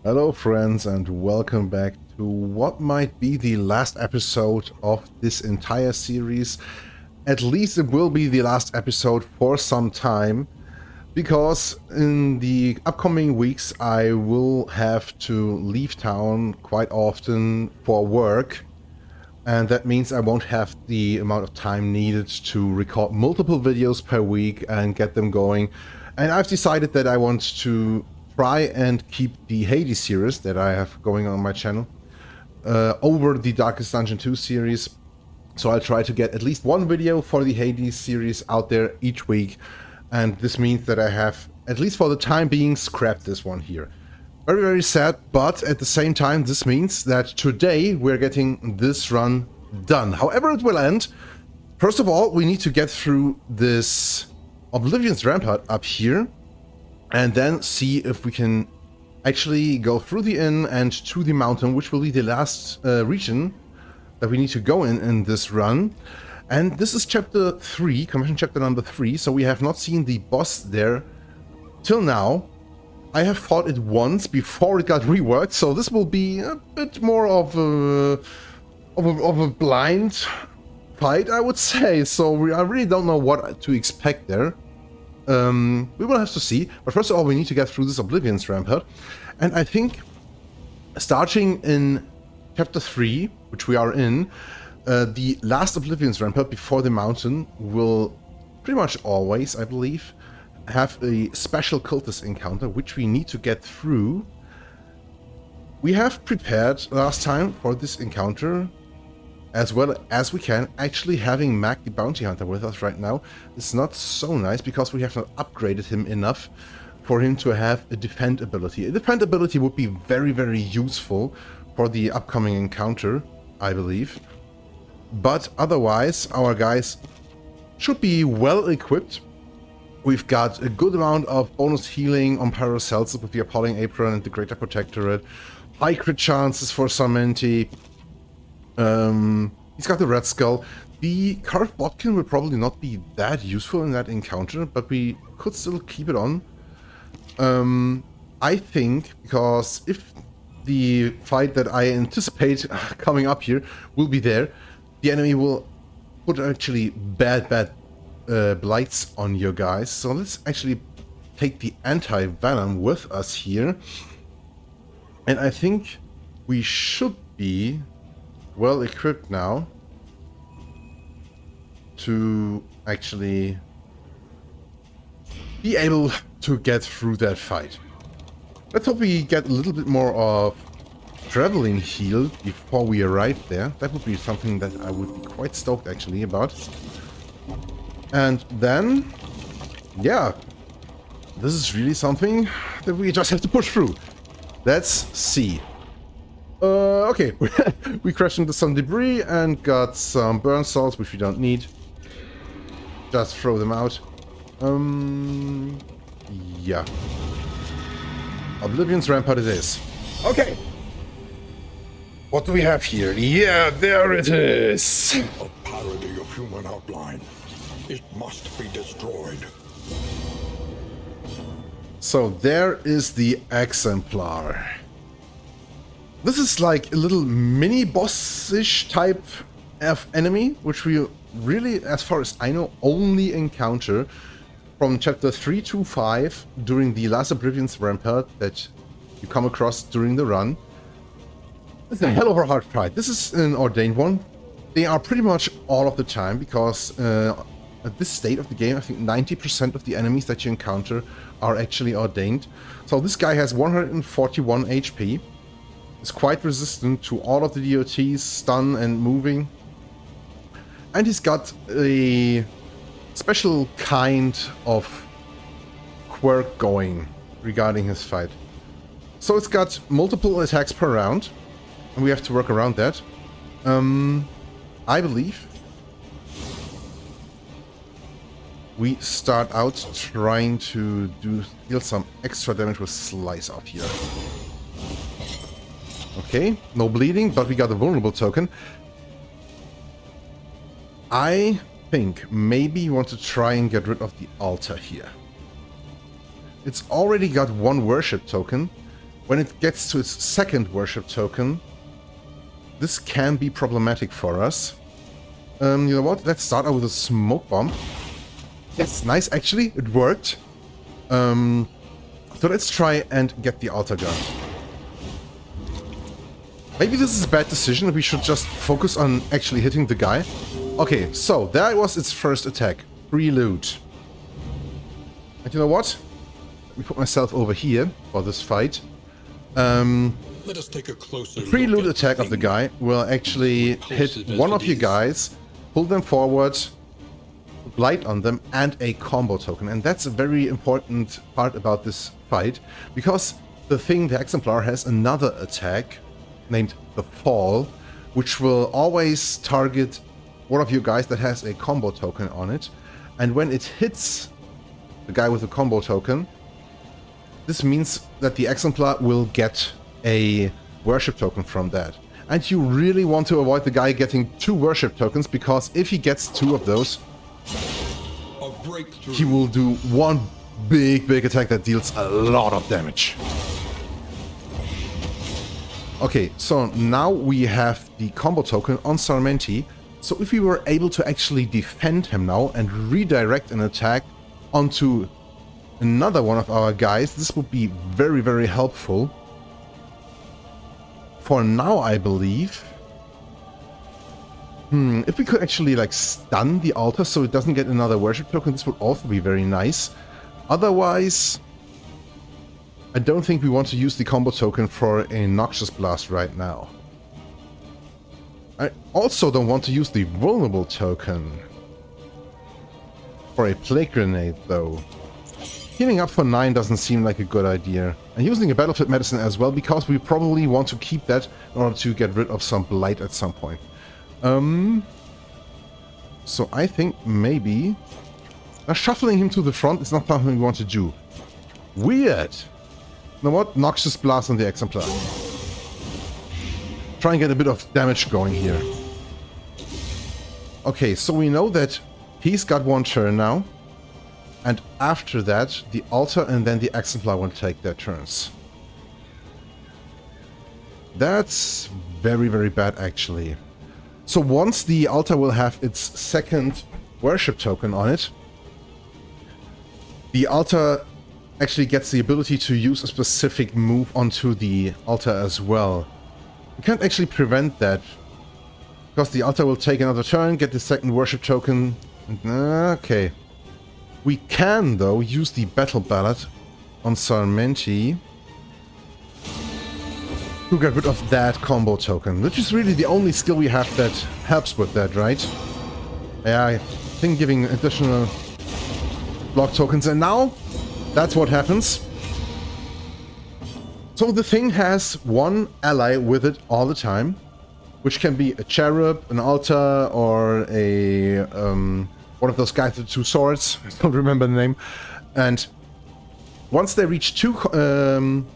Hello friends and welcome back to what might be the last episode of this entire series. At least it will be the last episode for some time, because in the upcoming weeks I will have to leave town quite often for work, and that means I won't have the amount of time needed to record multiple videos per week and get them going. And I've decided that I want to try and keep the Hades series that I have going on my channel over the Darkest Dungeon 2 series. So I'll try to get at least one video for the Hades series out there each week. And this means that I have, at least for the time being, scrapped this one here. Very, very sad, but at the same time, this means that today we're getting this run done. However it will end, first of all, we need to get through this Oblivion's Rampart up here, and then see if we can actually go through the inn and to the mountain, which will be the last region that we need to go in this run. And this is chapter 3, commission chapter number 3, so we have not seen the boss there till now. I have fought it once before it got reworked, so this will be a bit more of a blind fight, I would say. So I really don't know what to expect there. We will have to see, but first of all we need to get through this Oblivion's Rampart, and I think starting in chapter 3, which we are in, the last Oblivion's Rampart before the mountain will pretty much always, I believe, have a special cultist encounter which we need to get through. We have prepared last time for this encounter as well as we can. Actually, having Mac the Bounty Hunter with us right now is not so nice because we have not upgraded him enough for him to have a defend ability. A defend ability would be very, very useful for the upcoming encounter, I believe. But otherwise, our guys should be well equipped. We've got a good amount of bonus healing on Paracelsus with the Appalling Apron and the Greater Protectorate. High crit chances for Samenti. He's got the Red Skull. The Carved Bodkin will probably not be that useful in that encounter, but we could still keep it on. I think, because if the fight that I anticipate coming up here will be there, the enemy will put actually bad blights on your guys. So let's actually take the anti-venom with us here. And I think we should be well equipped now to actually be able to get through that fight. Let's hope we get a little bit more of traveling heal before we arrive there. That would be something that I would be quite stoked actually about. And then, yeah, this is really something that we just have to push through. Let's see. Okay, we crashed into some debris and got some burn salts, which we don't need. Just throw them out. Yeah. Oblivion's Rampart it is. Okay. What do we have here? Yeah, there it is. A parody of human outline. It must be destroyed. So there is the Exemplar. This is like a little mini boss-ish type of enemy, which we really, as far as I know, only encounter from chapter 3 to 5 during the last Oblivion's Rampart that you come across during the run. It's a hell of a hard fight. This is an ordained one. They are pretty much all of the time, because at this state of the game, I think 90% of the enemies that you encounter are actually ordained. So this guy has 141 HP. Is quite resistant to all of the DOTs, stun and moving. And he's got a special kind of quirk going regarding his fight. So it's got multiple attacks per round, and we have to work around that. I believe we start out trying to deal some extra damage with Slice off here. Okay, no bleeding, but we got a vulnerable token. I think maybe you want to try and get rid of the altar here. It's already got one worship token, when it gets to its second worship token, this can be problematic for us. You know what? Let's start out with a smoke bomb. That's nice, actually. It worked. So let's try and get the altar gun. Maybe this is a bad decision. We should just focus on actually hitting the guy. Okay, so that was its first attack. Free loot. And you know what? Let me put myself over here for this fight. Let us take a closer The free look loot at attack of the guy will actually hit Repulsive one of you entities. guys, pull them forward, blight on them, and a combo token. And that's a very important part about this fight, because the Exemplar has another attack named the Fall, which will always target one of you guys that has a combo token on it. And when it hits the guy with the combo token, this means that the Exemplar will get a worship token from that. And you really want to avoid the guy getting 2 worship tokens, because if he gets 2 of those, a breakthrough. he will do one big attack that deals a lot of damage. Okay, so now we have the combo token on Sarmenti. So if we were able to actually defend him now and redirect an attack onto another one of our guys, this would be very helpful. For now, I believe. If we could actually like stun the altar so it doesn't get another worship token, this would also be very nice. Otherwise, I don't think we want to use the combo token for a Noxious Blast right now. I also don't want to use the vulnerable token for a Plague Grenade, though. Healing up for 9 doesn't seem like a good idea. And using a Battlefield Medicine as well, because we probably want to keep that in order to get rid of some Blight at some point. So I think maybe shuffling him to the front is not something we want to do. Weird! You know what? Noxious Blast on the Exemplar. Try and get a bit of damage going here. Okay, so we know that he's got 1 turn now. And after that, the altar and then the Exemplar will take their turns. That's very bad, actually. So once the altar will have its second worship token on it, the altar actually gets the ability to use a specific move onto the altar as well. We can't actually prevent that, because the altar will take another turn, get the second worship token. Okay. We can, though, use the Battle Ballad on Sarmenti to get rid of that combo token, which is really the only skill we have that helps with that, right? Yeah, I think giving additional block tokens, and now that's what happens. So the thing has 1 ally with it all the time, which can be a cherub, an altar, or a one of those guys with 2 swords. I don't remember the name. And once they reach 2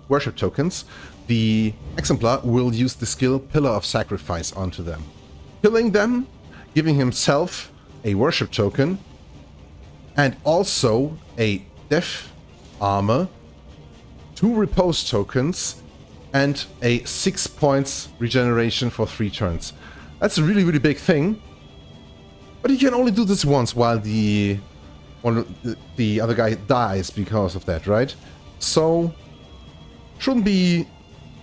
worship tokens, the Exemplar will use the skill Pillar of Sacrifice onto them, killing them, giving himself a worship token, and also a death armor, 2 repose tokens, and a 6 points regeneration for 3 turns. That's a really big thing. But you can only do this once while the other guy dies because of that, right? So shouldn't be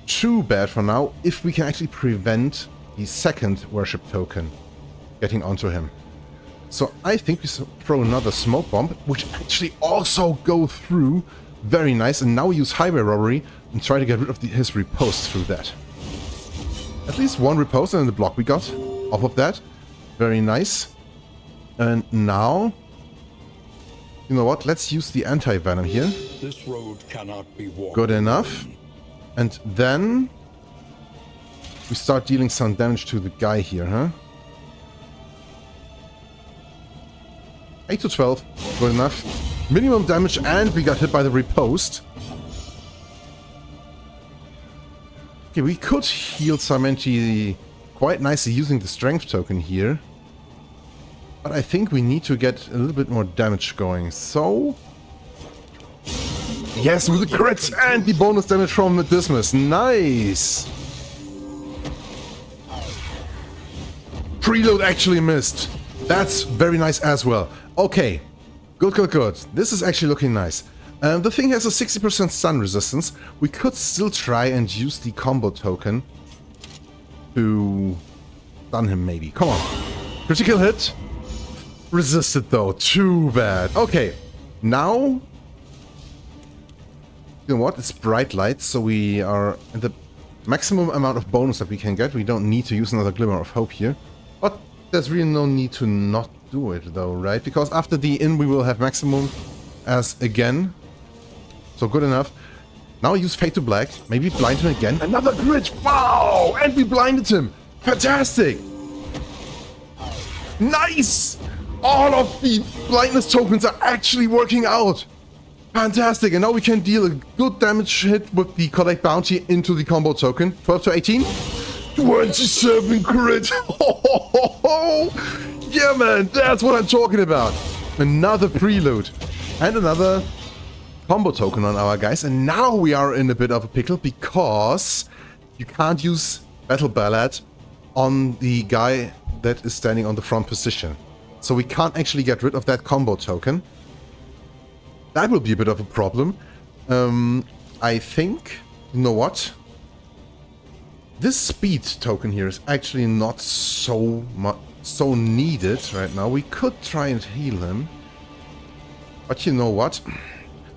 too bad for now if we can actually prevent the second worship token getting onto him. So I think we throw another smoke bomb, which actually also go through. Very nice. And now we use highway robbery and try to get rid of his repose through that. At least 1 repose and the block we got off of that. Very nice. And now, you know what? Let's use the anti-venom here. This road cannot be walked. Good enough. And then we start dealing some damage to the guy here, huh? 8 to 12. Good enough. Minimum damage, and we got hit by the riposte. Okay, we could heal Sarmenti quite nicely using the strength token here. But I think we need to get a little bit more damage going, so... Yes, with the crits and the bonus damage from Dismas. Nice! Preload actually missed. That's very nice as well. Okay, good, good, good. This is actually looking nice. The thing has a 60% stun resistance. We could still try and use the combo token to stun him maybe. Come on. Critical hit. Resisted though. Too bad. Okay, now... You know what? It's bright light, so we are at the maximum amount of bonus that we can get. We don't need to use another Glimmer of Hope here. But there's really no need to not do it though, right? Because after the in we will have maximum as again. So good enough. Now use Fade to Black. Maybe blind him again. Another crit! Wow! And we blinded him! Fantastic! Nice! All of the blindness tokens are actually working out! Fantastic, and now we can deal a good damage hit with the Collect Bounty into the combo token. 12 to 18. 27 crit! Yeah, man, that's what I'm talking about. Another prelude. And another combo token on our guys. And now we are in a bit of a pickle because you can't use Battle Ballad on the guy that is standing on the front position. So we can't actually get rid of that combo token. That will be a bit of a problem. I think, you know what? This speed token here is actually not so needed right now. We could try and heal him. But you know what?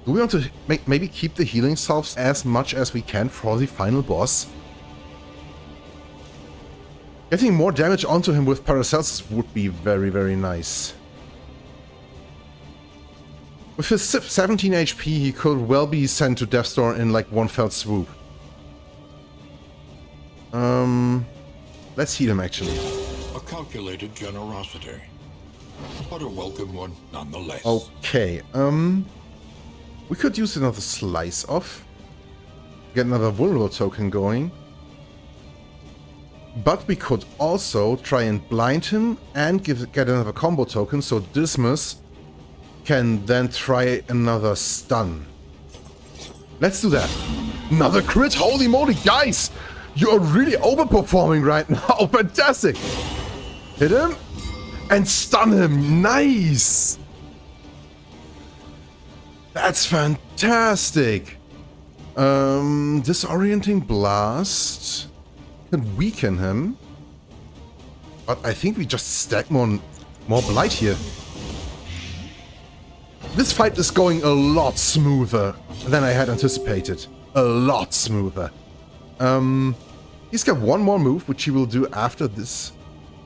Do we want to maybe keep the healing salves as much as we can for the final boss? Getting more damage onto him with Paracelsus would be very, very nice. With his 17 HP, he could well be sent to Death's Door in like one fell swoop. Let's heal him actually. A calculated generosity, but a welcome one nonetheless. Okay, we could use another Slice Off. Get another vulnerable token going. But we could also try and blind him and get another combo token so Dismas can then try another stun. Let's do that. Another crit? Holy moly, guys! You are really overperforming right now. Fantastic! Hit him and stun him. Nice! That's fantastic. Disorienting Blast can weaken him. But I think we just stack more blight here. This fight is going a lot smoother than I had anticipated. A lot smoother. He's got one more move, which he will do after this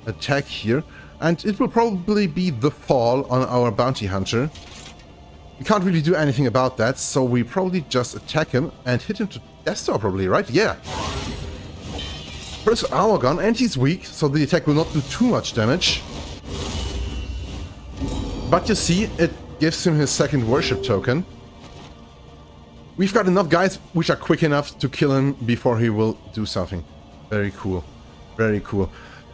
attack here. And it will probably be the fall on our bounty hunter. We can't really do anything about that, so we probably just attack him and hit him to Death's Door probably, right? Yeah. First armor gun, and he's weak, so the attack will not do too much damage. But you see, it gives him his second worship token. We've got enough guys which are quick enough to kill him before he will do something. Very cool. Very cool.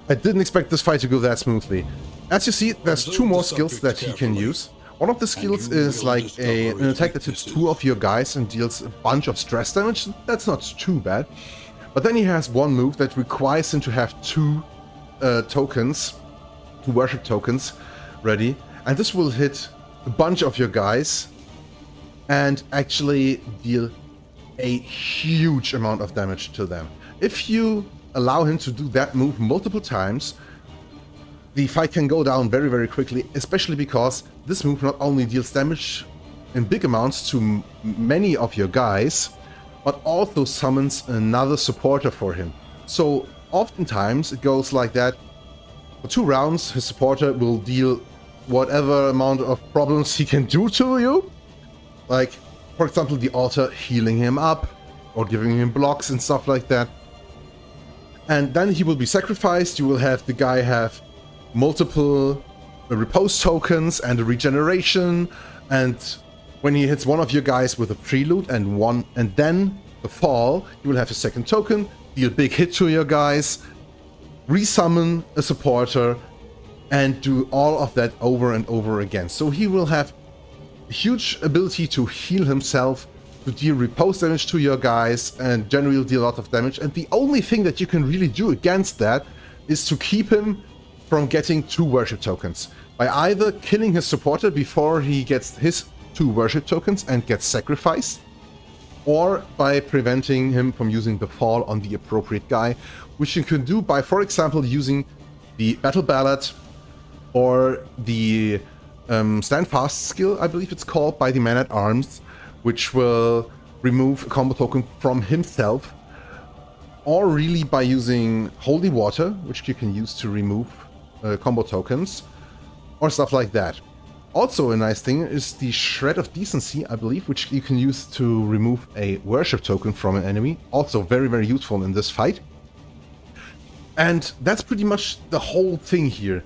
I didn't expect this fight to go that smoothly. As you see, there's two more skills that he can use. One of the skills is like an attack that hits two of your guys and deals a bunch of stress damage. That's not too bad. But then he has one move that requires him to have two tokens, two worship tokens ready. And this will hit a bunch of your guys and actually deal a huge amount of damage to them. If you allow him to do that move multiple times, the fight can go down very, very quickly, especially because this move not only deals damage in big amounts to many of your guys, but also summons another supporter for him. So oftentimes it goes like that. For 2 rounds, his supporter will deal whatever amount of problems he can do to you. Like, for example, the altar healing him up or giving him blocks and stuff like that. And then he will be sacrificed. You will have the guy have multiple repose tokens and a regeneration. And when he hits one of your guys with a prelude and then the fall, you will have a second token, deal a big hit to your guys, resummon a supporter, and do all of that over and over again. So he will have a huge ability to heal himself to deal repose damage to your guys and generally deal a lot of damage. And the only thing that you can really do against that is to keep him from getting 2 worship tokens. By either killing his supporter before he gets his 2 worship tokens and gets sacrificed, or by preventing him from using the fall on the appropriate guy, which you can do by, for example, using the Battle Ballad or the Stand Fast skill, I believe it's called, by the Man-at-Arms, which will remove a combo token from himself, or really by using Holy Water, which you can use to remove combo tokens, or stuff like that. Also a nice thing is the Shred of Decency, I believe, which you can use to remove a worship token from an enemy. Also very, very useful in this fight. And that's pretty much the whole thing here.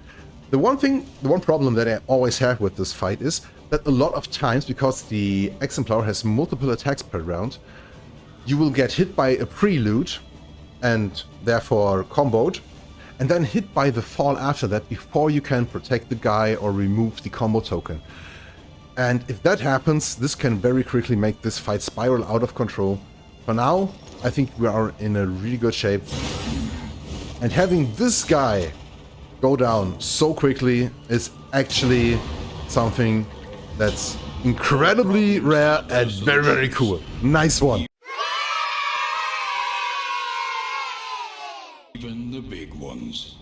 The one problem that I always have with this fight is that a lot of times, because the Exemplar has multiple attacks per round, you will get hit by a prelude and therefore comboed, and then hit by the fall after that before you can protect the guy or remove the combo token. And if that happens, this can very quickly make this fight spiral out of control. For now, I think we are in a really good shape. And having this guy go down so quickly is actually something that's incredibly rare and very, very cool. Nice one. Even the big ones.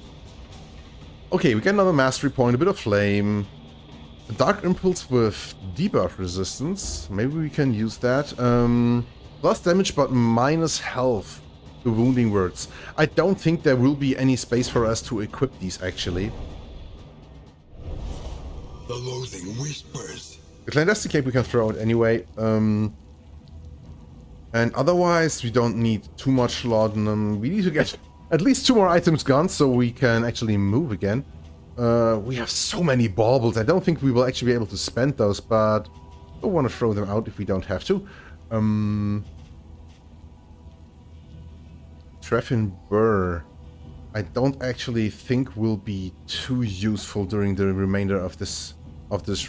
Okay, we get another mastery point, a bit of flame, a dark impulse with debuff resistance. Maybe we can use that. Plus damage but minus health to wounding words. I don't think there will be any space for us to equip these actually. The loathing whispers. The clandestine cape we can throw out anyway. And otherwise we don't need too much laudanum. We need to get at least 2 more items gone so we can actually move again. We have so many baubles. I don't think we will actually be able to spend those, but I don't want to throw them out if we don't have to. Treffin Burr, I don't actually think will be too useful during the remainder of this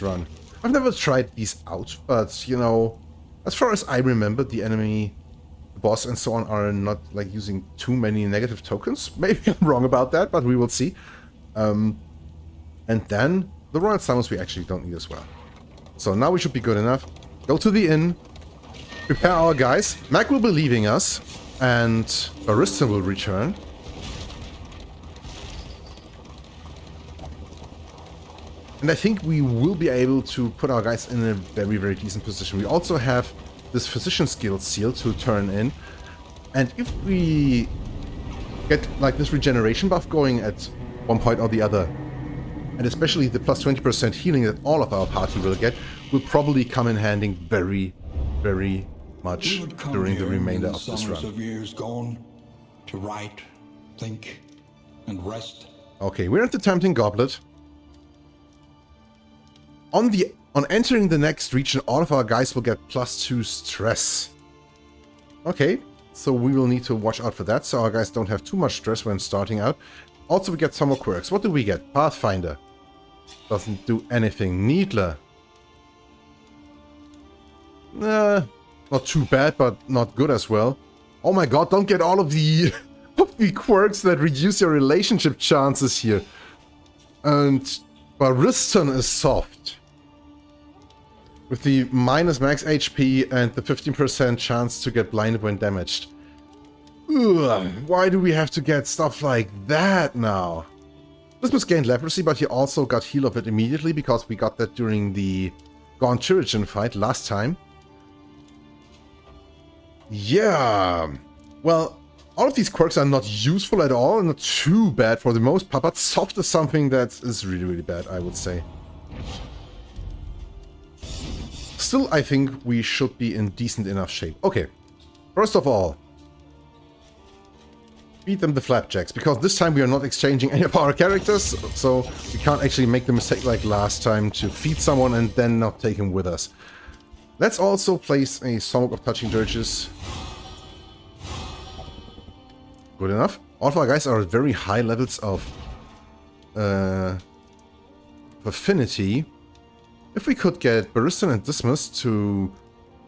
run. I've never tried these out, but you know, as far as I remember, the enemy, the boss and so on are not like using too many negative tokens. Maybe I'm wrong about that, but we will see. And then the Royal Summons we actually don't need as well. So now we should be good enough. Go to the inn, prepare our guys. Mac will be leaving us, and Barista will return. And I think we will be able to put our guys in a very, very decent position. We also have this Physician Skill seal to turn in. And if we get like this regeneration buff going at one point or the other, and especially the plus 20% healing that all of our party will get, will probably come in handy very, very much during the remainder of this run. Of years gone to write, think, and rest. Okay, we're at the Tempting Goblet. On entering the next region, all of our guys will get +2 stress. Okay, so we will need to watch out for that, so our guys don't have too much stress when starting out. Also, we get some more quirks. What do we get? Pathfinder. Doesn't do anything. Needler. Not too bad, but not good as well. Oh my god, don't get all of the, of the quirks that reduce your relationship chances here. And Baristan is soft. With the minus max HP and the 15% chance to get blinded when damaged. Ugh, why do we have to get stuff like that now? Christmas gained leprosy, but he also got heal of it immediately because we got that during the Gaunt Chirigen fight last time. Yeah, well, all of these quirks are not useful at all and not too bad for the most part, but soft is something that is really, really bad, I would say. Still, I think we should be in decent enough shape. Okay, first of all, beat them the Flapjacks, because this time we are not exchanging any of our characters, so we can't actually make the mistake like last time to feed someone and then not take him with us. Let's also place a Smoke of Touching Dirges. Good enough. All of our guys are at very high levels of affinity. If we could get Baristan and Dismas to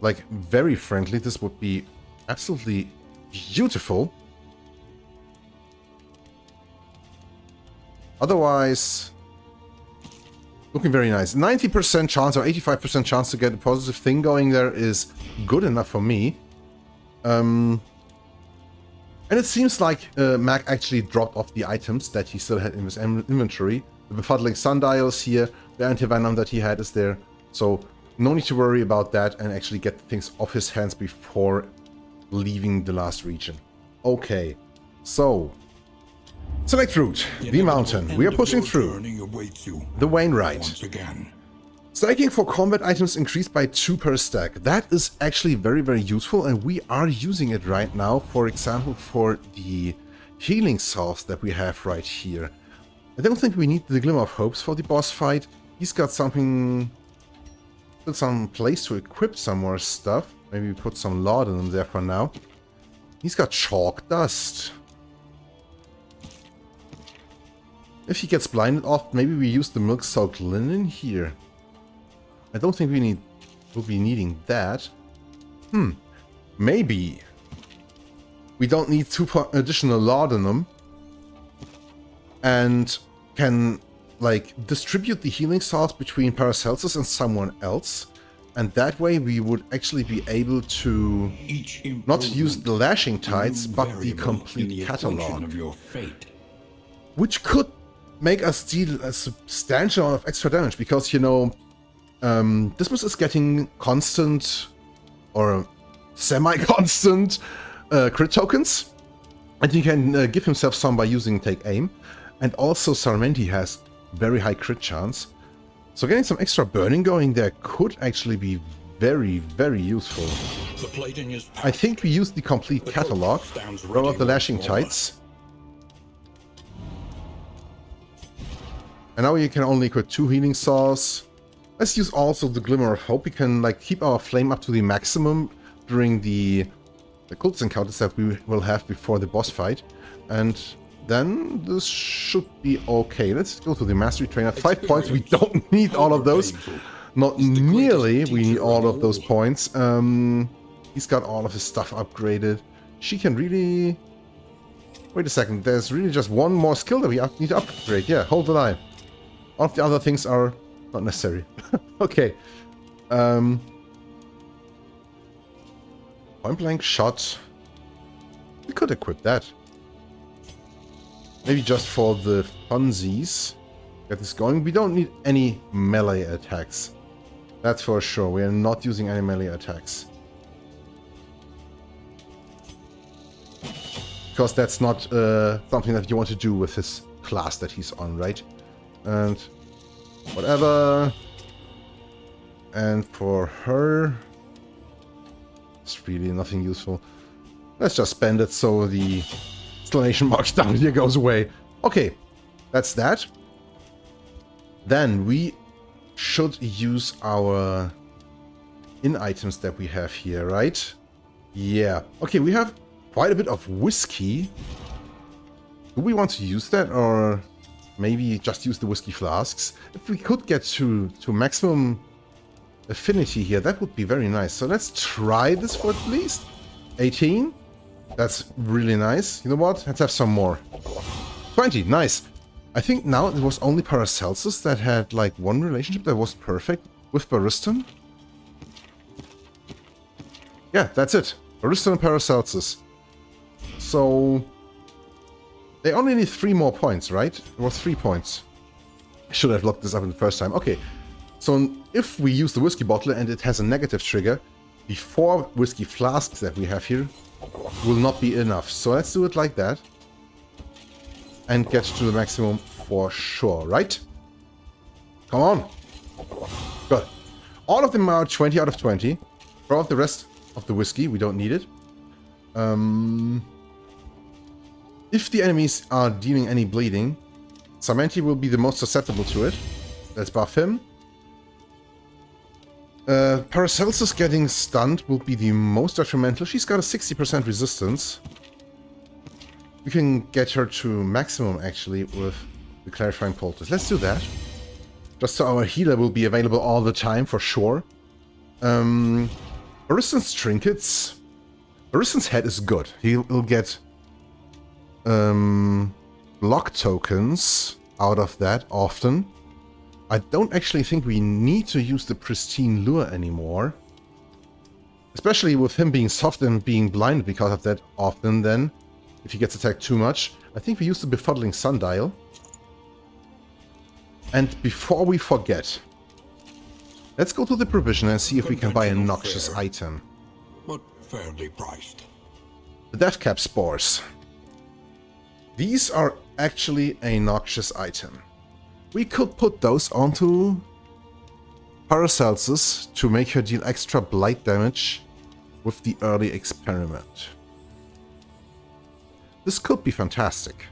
like very friendly, this would be absolutely beautiful. Otherwise, looking very nice. 90% chance or 85% chance to get a positive thing going there is good enough for me. And it seems like Mac actually dropped off the items that he still had in his inventory. The befuddling sundials here, the anti-venom that he had is there. So no need to worry about that and actually get things off his hands before leaving the last region. Okay, so select route, the mountain. We are pushing through. The Wainwright. Stacking for combat items increased by 2 per stack. That is actually very, very useful, and we are using it right now, for example, for the healing salves that we have right here. I don't think we need the Glimmer of Hopes for the boss fight. He's got something, still some place to equip some more stuff. Maybe we put some laudanum there for now. He's got chalk dust. If he gets blinded off, maybe we use the milk-soaked linen here. I don't think we'll be needing that. Maybe we don't need 2 additional laudanum and can like distribute the healing salves between Paracelsus and someone else, and that way we would actually be able to not use the lashing tides but the complete catalog, which could make us deal a substantial amount of extra damage, because, you know, Dismas is getting constant or semi-constant crit tokens, and he can give himself some by using Take Aim, and also Sarmenti has very high crit chance, so getting some extra burning going there could actually be very, very useful. I think we use the complete catalog, roll out the lashing tides. And now you can only equip 2 healing salves. Let's use also the Glimmer of Hope. We can like keep our flame up to the maximum during the cultist encounters that we will have before the boss fight. And then this should be okay. Let's go to the Mastery Trainer. 5 points. We don't need all of those. Not nearly we need all of those points. He's got all of his stuff upgraded. She can really... Wait a second. There's really just one more skill that we need to upgrade. Yeah, hold the line. All of the other things are not necessary. Okay. Point blank shot. We could equip that. Maybe just for the funsies. Get this going. We don't need any melee attacks. That's for sure. We are not using any melee attacks. Because that's not something that you want to do with his class that he's on, right? And whatever. And for her, it's really nothing useful. Let's just spend it so the exclamation mark down here goes away. Okay, that's that. Then we should use our in-items that we have here, right? Yeah. Okay, we have quite a bit of whiskey. Do we want to use that, or maybe just use the whiskey flasks? If we could get to maximum affinity here, that would be very nice. So let's try this for at least 18. That's really nice. You know what? Let's have some more. 20. Nice. I think now it was only Paracelsus that had like one relationship that was perfect with Baristan. Yeah, that's it. Baristan and Paracelsus. So they only need 3 more points, right? It was 3 points. I should have looked this up in the first time. Okay. So if we use the whiskey bottle and it has a negative trigger, the 4 whiskey flasks that we have here will not be enough. So let's do it like that. And get to the maximum for sure, right? Come on. Good. All of them are 20 out of 20. Throw out the rest of the whiskey. We don't need it. If the enemies are dealing any bleeding, Samantha will be the most susceptible to it. Let's buff him. Paracelsus getting stunned will be the most detrimental. She's got a 60% resistance. We can get her to maximum, actually, with the Clarifying Poultice. Let's do that. Just so our healer will be available all the time, for sure. Aristan's trinkets. Aristan's head is good. He'll get block tokens out of that often. I don't actually think we need to use the pristine lure anymore. Especially with him being soft and being blinded because of that often then. If he gets attacked too much. I think we use the befuddling sundial. And before we forget, let's go to the provision and see if we can buy a noxious item. But fairly priced. The death cap spores. These are actually a noxious item. We could put those onto Paracelsus to make her deal extra blight damage with the early experiment. This could be fantastic.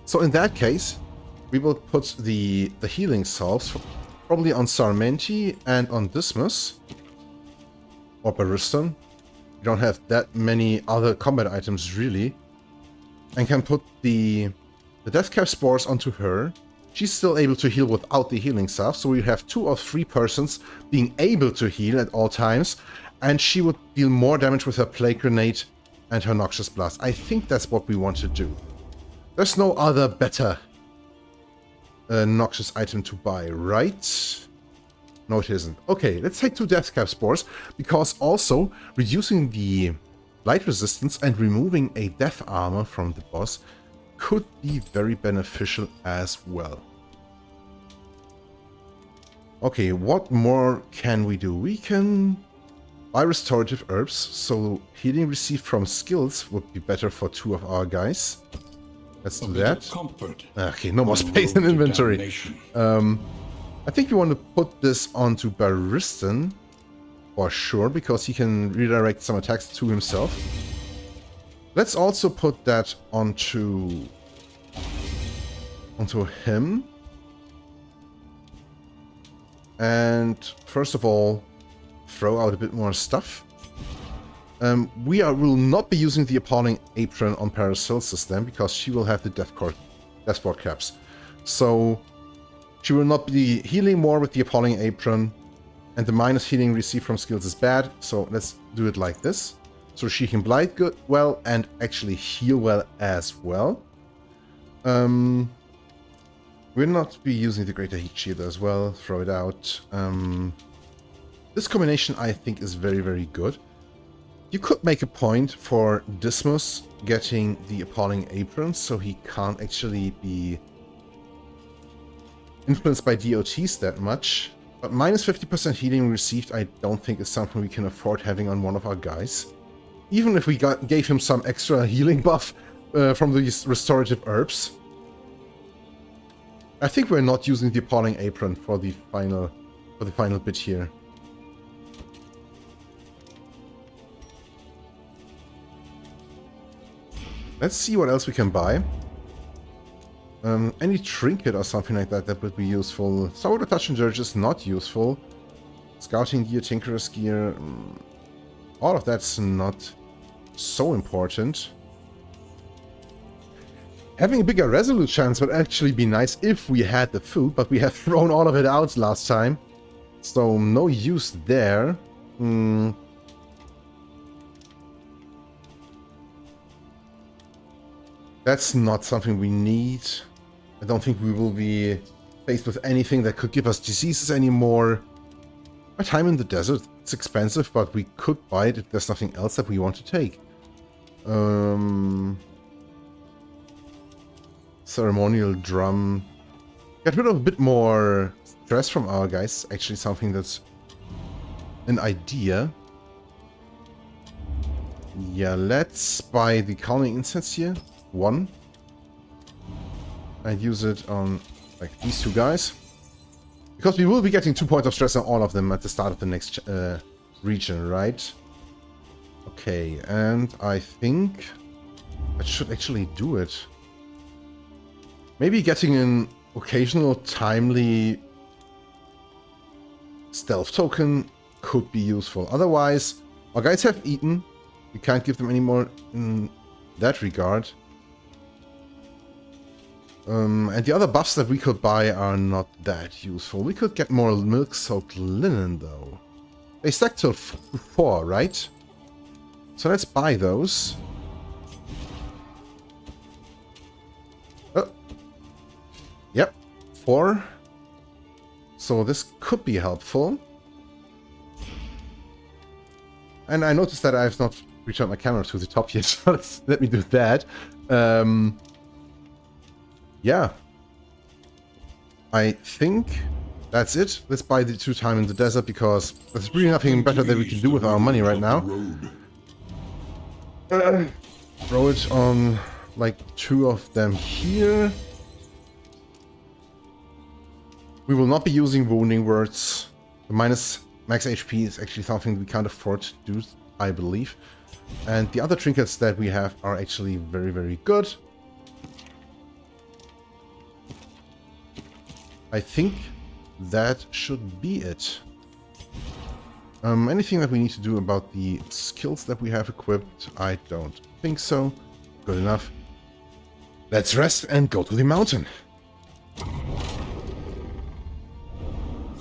So in that case, we will put the healing salves probably on Sarmenti and on Dismas. Or Baristan. We don't have that many other combat items really. And can put the death cap spores onto her. She's still able to heal without the healing salve, so we have 2 or 3 persons being able to heal at all times, and she would deal more damage with her plague grenade and her noxious blast. I think that's what we want to do. There's no other better noxious item to buy, right? No, it isn't. Okay, let's take 2 death cap spores, because also reducing the light resistance and removing a death armor from the boss could be very beneficial as well. Okay, what more can we do? We can buy restorative herbs, so healing received from skills would be better for 2 of our guys. Let's do that. Okay, no more space in inventory. I think we want to put this onto Baristan for sure, because he can redirect some attacks to himself. Let's also put that onto him. And first of all, throw out a bit more stuff. We will not be using the Appalling Apron on Paracelsus then, because she will have the Death Ward caps. So she will not be healing more with the Appalling Apron, and the minus healing received from skills is bad, so let's do it like this. So she can blight well and actually heal well as well. We'll not be using the Greater Heat Shield as well, throw it out. This combination I think is very, very good. You could make a point for Dismas getting the Appalling Apron, so he can't actually be influenced by DOTs that much. But minus 50% healing received I don't think is something we can afford having on one of our guys. Even if we gave him some extra healing buff from these restorative herbs. I think we're not using the Appalling Apron for the final bit here. Let's see what else we can buy. Any trinket or something like that would be useful. Sourdough Touch and Dirge is not useful. Scouting gear, Tinkerer's gear, all of that's not so important. Having a bigger resolute chance would actually be nice if we had the food, but we have thrown all of it out last time. So no use there. That's not something we need. I don't think we will be faced with anything that could give us diseases anymore. Our time in the desert, it's expensive, but we could buy it if there's nothing else that we want to take. Ceremonial drum. Get rid of a bit more stress from our guys. Actually something that's an idea. Yeah, let's buy the calming incense here. 1. And use it on like these 2 guys. Because we will be getting 2 points of stress on all of them at the start of the next region, right? Okay, and I think that should actually do it. Maybe getting an occasional timely stealth token could be useful. Otherwise, our guys have eaten. We can't give them any more in that regard. And the other buffs that we could buy are not that useful. We could get more milk-soaked linen, though. They stack till 4, right? So let's buy those. Oh. Yep, 4. So this could be helpful. And I noticed that I have not returned my camera to the top yet, so let me do that. Yeah. I think that's it. Let's buy the 2 time in the desert because there's really nothing better that we can do with our money right now. Throw it on like 2 of them here. We will not be using wounding words. The minus max HP is actually something we can't afford to do, I believe. And the other trinkets that we have are actually very, very good. I think that should be it. Anything that we need to do about the skills that we have equipped? I don't think so. Good enough. Let's rest and go to the mountain.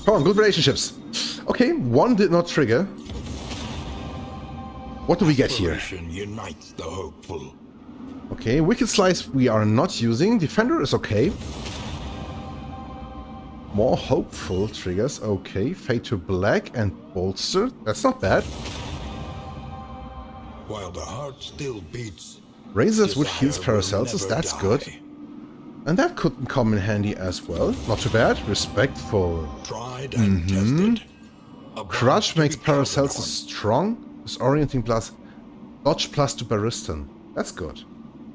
Come on, good relationships. Okay, 1 did not trigger. What do we get here? Unites the hopeful. Okay, Wicked Slice we are not using. Defender is okay. More hopeful triggers. Okay, Fade to Black and Bolster. That's not bad. While the heart still beats. Razors which heals Paracelsus. That's good. And that could come in handy as well. Not too bad. Respectful. Tried and tested. Crush makes Paracelsus strong. Disorienting plus dodge plus to Baristan. That's good.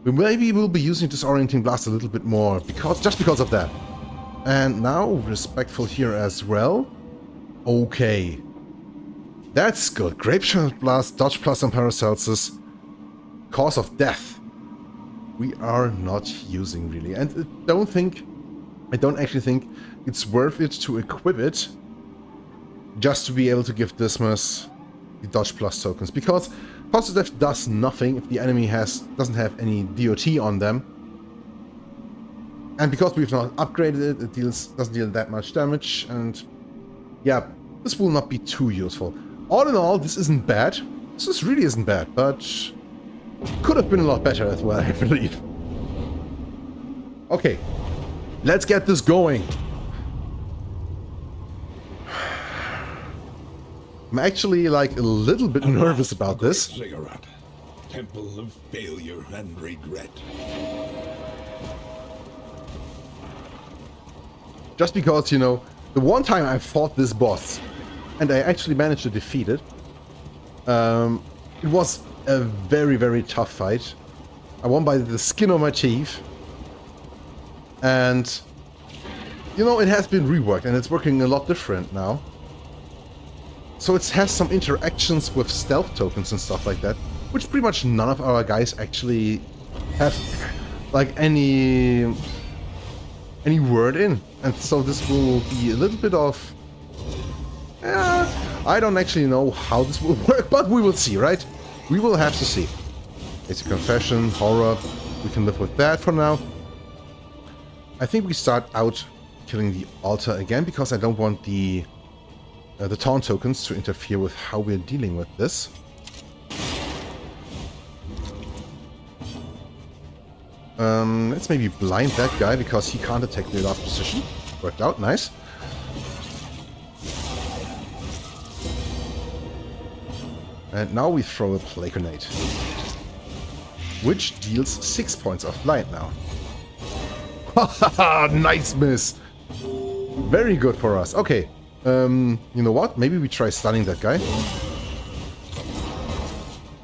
We maybe will be using Disorienting Blast a little bit more just because of that. And now Respectful here as well. Okay. That's good. Grapeshot Blast, dodge plus on Paracelsus. Cause of death. We are not using really. And I don't actually think it's worth it to equip it just to be able to give Dismas the dodge plus tokens, because positive does nothing if the enemy doesn't have any DOT on them, and because we've not upgraded it, it doesn't deal that much damage, and yeah, this will not be too useful. All in all, this isn't bad. This really isn't bad, but could have been a lot better as well, I believe. Okay, let's get this going. I'm actually like a little bit nervous about this. Cigarette. Temple of failure and regret. Just because, you know, the one time I fought this boss and I actually managed to defeat it, it was a very, very tough fight. I won by the skin of my teeth. And, you know, it has been reworked and it's working a lot different now. So it has some interactions with stealth tokens and stuff like that, which pretty much none of our guys actually have like any word in. And so this will be a little bit of... I don't actually know how this will work, but we will see, right? We will have to see. It's a confession, horror, we can live with that for now. I think we start out killing the altar again, because I don't want the taunt tokens to interfere with how we're dealing with this. Let's maybe blind that guy because he can't attack the last position. Worked out, nice. And now we throw a Plague Grenade, which deals 6 points of blind now. Haha, nice miss. Very good for us. Okay. You know what? Maybe we try stunning that guy.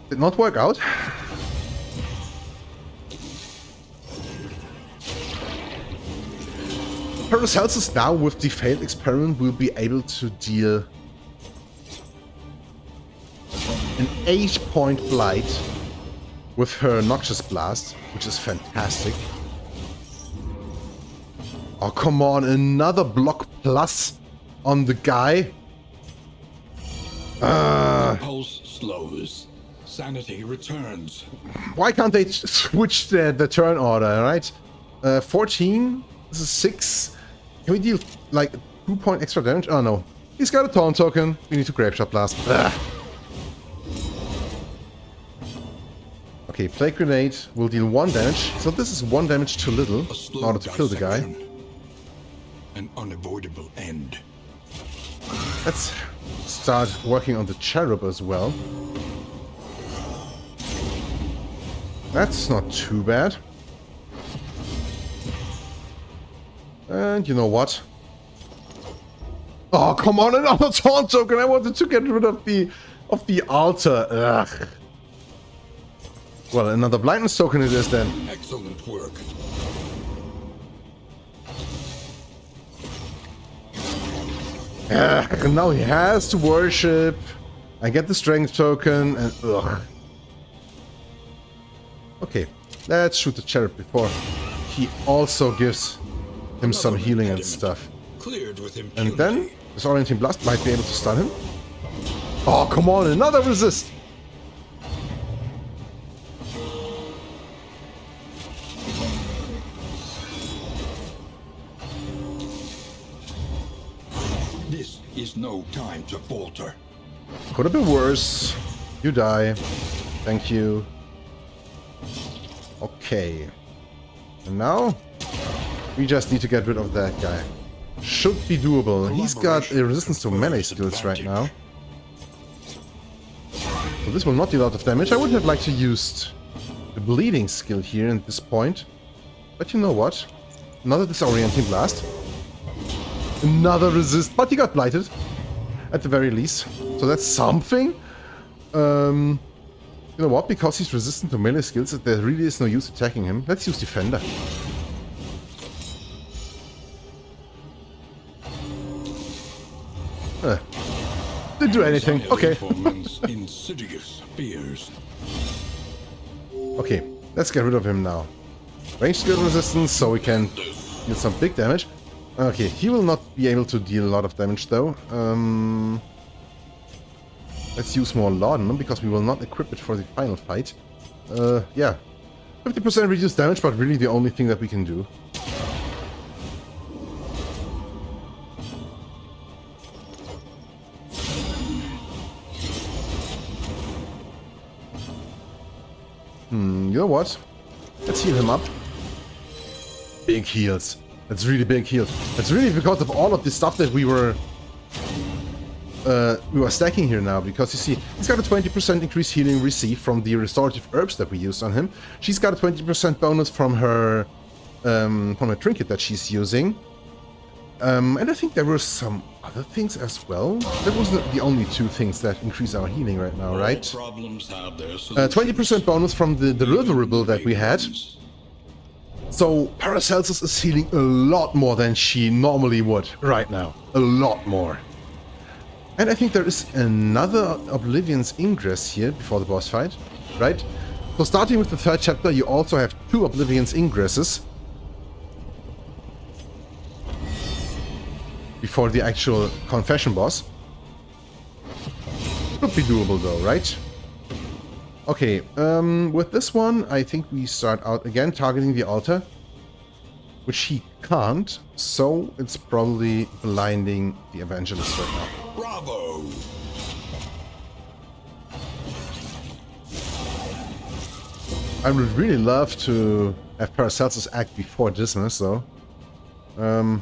Did not work out. Paracelsus now with the failed experiment will be able to deal an 8-point blight with her Noxious Blast, which is fantastic. Oh, come on, another block plus on the guy. Pulse slows. Sanity returns. Why can't they switch the turn order, right? 14. This is 6. Can we deal like 2 point extra damage? Oh no. He's got a taunt token. We need to grave shot blast. Ugh. Okay, Plague Grenade will deal 1 damage. So this is 1 damage too little in order to kill the guy. An unavoidable end. Let's start working on the cherub as well. That's not too bad. And you know what? Oh, come on, another taunt token! I wanted to get rid of the altar. Ugh. Well, another blindness token it is then. Excellent work. And now he has to worship. I get the strength token and ugh. Okay, let's shoot the cherub before he also gives him some healing and stuff. Cleared with impunity. And then this orienting blast might be able to stun him. Oh, come on, another resist. This is no time to falter. Could have been worse. You die. Thank you. Okay. And now we just need to get rid of that guy. Should be doable. He's got a resistance to melee skills right now. So this will not deal a lot of damage. I would have liked to use the bleeding skill here at this point. But you know what? Another disorienting blast. Another resist. But he got blighted. At the very least. So that's something. You know what? Because he's resistant to melee skills, there really is no use attacking him. Let's use Defender. Didn't do anything. Okay. Insidious fears. Okay, let's get rid of him now. Range skill resistance, so we can deal some big damage. Okay, he will not be able to deal a lot of damage though. Let's use more Laudanum, because we will not equip it for the final fight. Yeah. 50% reduced damage, but really the only thing that we can do. You know what? Let's heal him up. Big heals. That's really big heals. That's really because of all of the stuff that we were stacking here now, because you see, he's got a 20% increased healing received from the restorative herbs that we used on him. She's got a 20% bonus from her trinket that she's using. And I think there were some other things as well. That wasn't the only 2 things that increase our healing right now, right? 20% bonus from the deliverable that we had. So Paracelsus is healing a lot more than she normally would right now. A lot more. And I think there is another Oblivion's Ingress here before the boss fight, right? So starting with the 3rd chapter, you also have 2 Oblivion's Ingresses before the actual confession boss. Could be doable though, right? Okay, with this one, I think we start out again targeting the altar, which he can't, so it's probably blinding the evangelist right now. Bravo! I would really love to have Paracelsus act before Dismas, though. You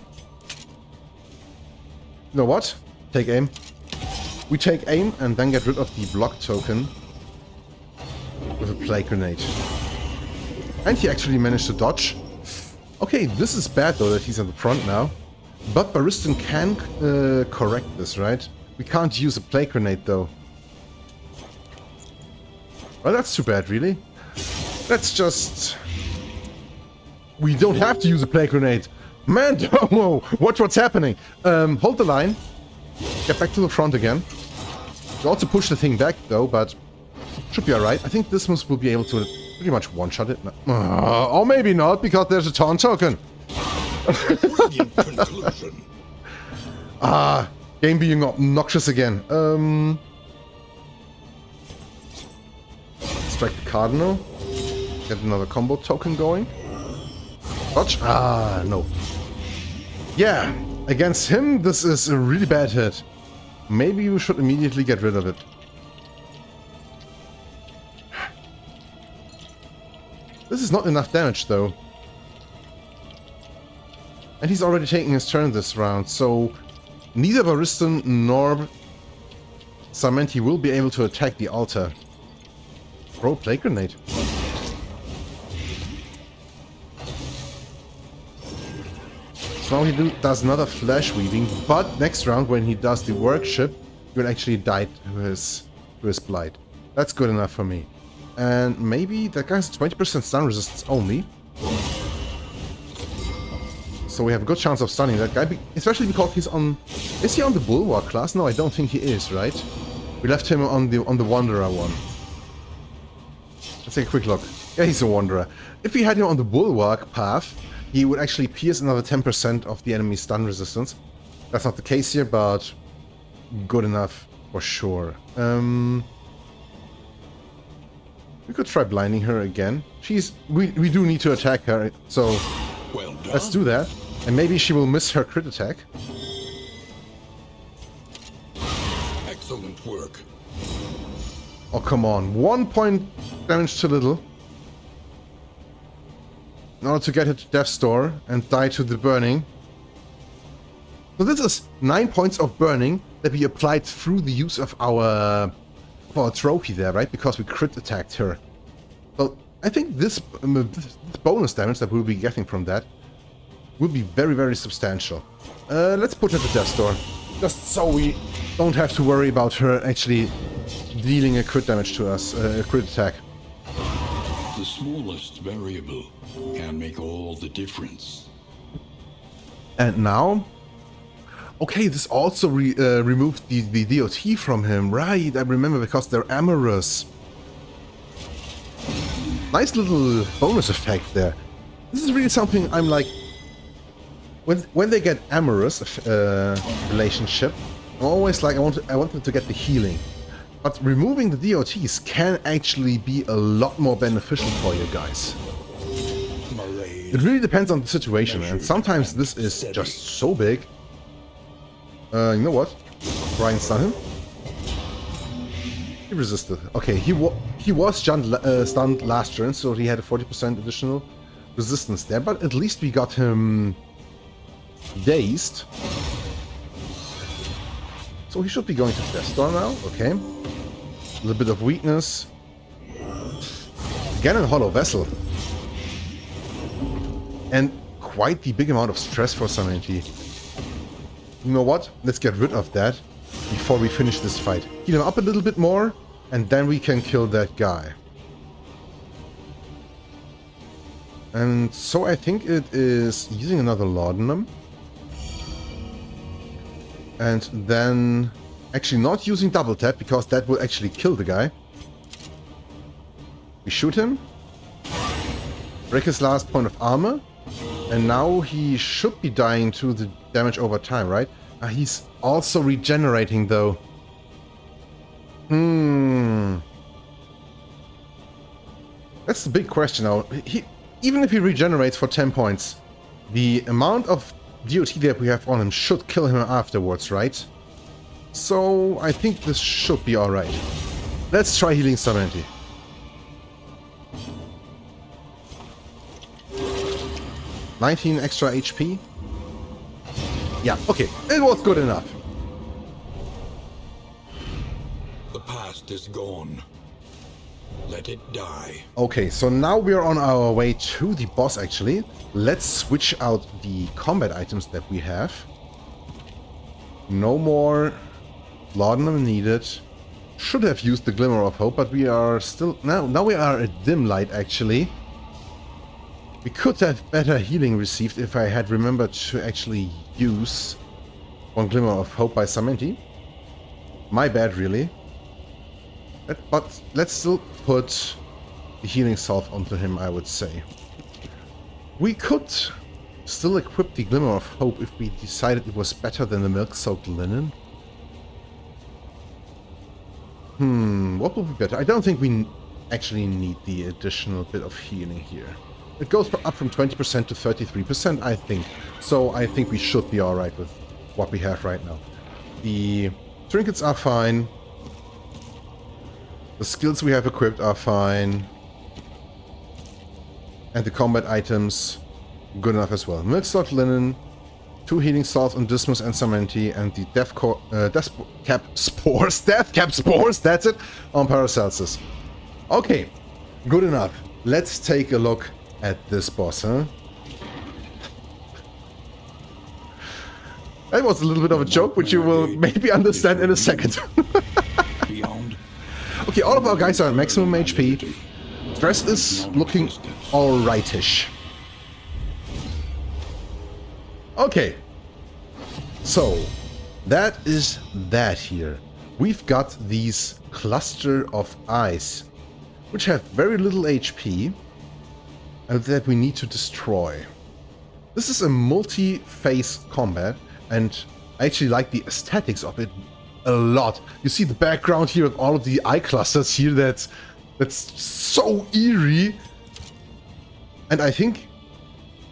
know what? Take aim. We take aim and then get rid of the block token with a Plague Grenade. And he actually managed to dodge. Okay, this is bad though that he's at the front now. But Baristan can correct this, right? We can't use a Plague Grenade though. Well, that's too bad, really. Let's just... We don't have to use a Plague Grenade. Man, whoa, watch what's happening. Hold the line. Get back to the front again. You also push the thing back though, but should be alright. I think this will be able to pretty much one-shot it. Or maybe not, because there's a taunt token. Game being obnoxious again. Strike the Cardinal. Get another combo token going. Dodge? Ah, no. Yeah, against him, this is a really bad hit. Maybe we should immediately get rid of it. This is not enough damage, though. And he's already taking his turn this round, so neither Baristan nor Samenti will be able to attack the altar. Throw Plague Grenade. So now he does another Flash Weaving, but next round when he does the Workship, he will actually die to his Blight. That's good enough for me. And maybe that guy has 20% stun resistance only. So we have a good chance of stunning that guy, especially because he's on... Is he on the Bulwark class? No, I don't think he is, right? We left him on the Wanderer one. Let's take a quick look. Yeah, he's a Wanderer. If we had him on the Bulwark path, he would actually pierce another 10% of the enemy's stun resistance. That's not the case here, but good enough for sure. We could try blinding her again. We do need to attack her, so Well done. let's do that. And maybe she will miss her crit attack. Excellent work. Oh, come on. 1 point damage too little. In order to get her to Death's Door and die to the burning. So this is 9 points of burning that we applied through the use of our trophy there, right? Because we crit attacked her. So I think this bonus damage that we'll be getting from that will be very, very substantial. Let's put her to Death's Door. Just so we don't have to worry about her actually dealing a crit damage to us, a crit attack. The smallest variable can make all the difference. And now... Okay, this also removed the DOT from him. Right, I remember, because they're amorous. Nice little bonus effect there. This is really something I'm like... When they get amorous relationship, I'm always like, I want them to get the healing. But removing the DOTs can actually be a lot more beneficial for you guys. It really depends on the situation, and sometimes this is just so big. You know what? Try and stun him. He resisted. Okay, he was stunned last turn, so he had a 40% additional resistance there, but at least we got him dazed. So he should be going to Death's Door now. Okay. A little bit of weakness. Again a Hollow Vessel. And quite the big amount of stress for Samenti. You know what? Let's get rid of that before we finish this fight. Heal him up a little bit more, and then we can kill that guy. And so I think it is using another Laudanum. And then actually not using double tap, because that will actually kill the guy. We shoot him. Break his last point of armor. And now he should be dying to the damage over time, right? He's also regenerating, though. That's the big question now. Even if he regenerates for 10 points, the amount of DOT that we have on him should kill him afterwards, right? So I think this should be alright. Let's try healing Samenti. $19 extra HP. Yeah, okay, it was good enough. The past is gone. Let it die. Okay, so now we are on our way to the boss, actually. Let's switch out the combat items that we have. No more laudanum needed. Should have used the Glimmer of Hope, but we are still... Now we are at Dim Light, actually. We could have better healing received if I had remembered to actually use one Glimmer of Hope by Samenti. My bad, really. But let's still put the healing salve onto him, I would say. We could still equip the Glimmer of Hope if we decided it was better than the milk-soaked linen. What would be better? I don't think we actually need the additional bit of healing here. It goes up from 20% to 33%, I think. So I think we should be alright with what we have right now. The trinkets are fine. The skills we have equipped are fine. And the combat items, good enough as well. Milk salt linen, 2 healing salts on Dismus and Samenti, and the death cap spores, that's it, on Paracelsus. Okay, good enough. Let's take a look at this boss, huh? That was a little bit of a joke, which you will maybe understand in a second. Okay, all of our guys are at maximum HP. Stress is looking alrightish. Okay. So, that is that here. We've got these cluster of eyes, which have very little HP, and that we need to destroy. This is a multi-phase combat, and I actually like the aesthetics of it a lot. You see the background here with all of the eye clusters here, that's so eerie. And I think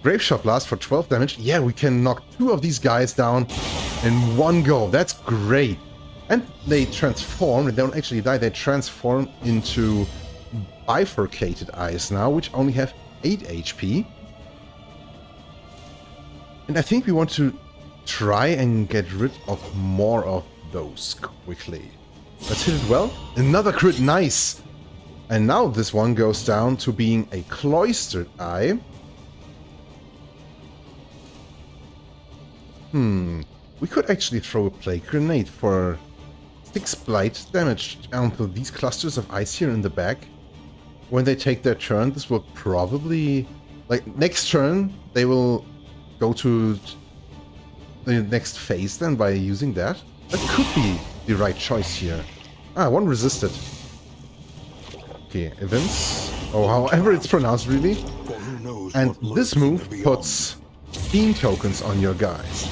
Graveshot Blast for 12 damage. Yeah, we can knock 2 of these guys down in one go. That's great. And they transform, they don't actually die, they transform into bifurcated eyes now, which only have 8 HP. And I think we want to try and get rid of more of those quickly. Let's hit it well. Another crit, nice! And now this one goes down to being a cloistered eye. We could actually throw a plague grenade for 6 blight damage onto these clusters of ice here in the back. When they take their turn, this will probably... like, next turn, they will go to the next phase then by using that. That could be the right choice here. Ah, one resisted. Okay, events. Oh, however it's pronounced, really. And this move puts Fiend tokens on your guys.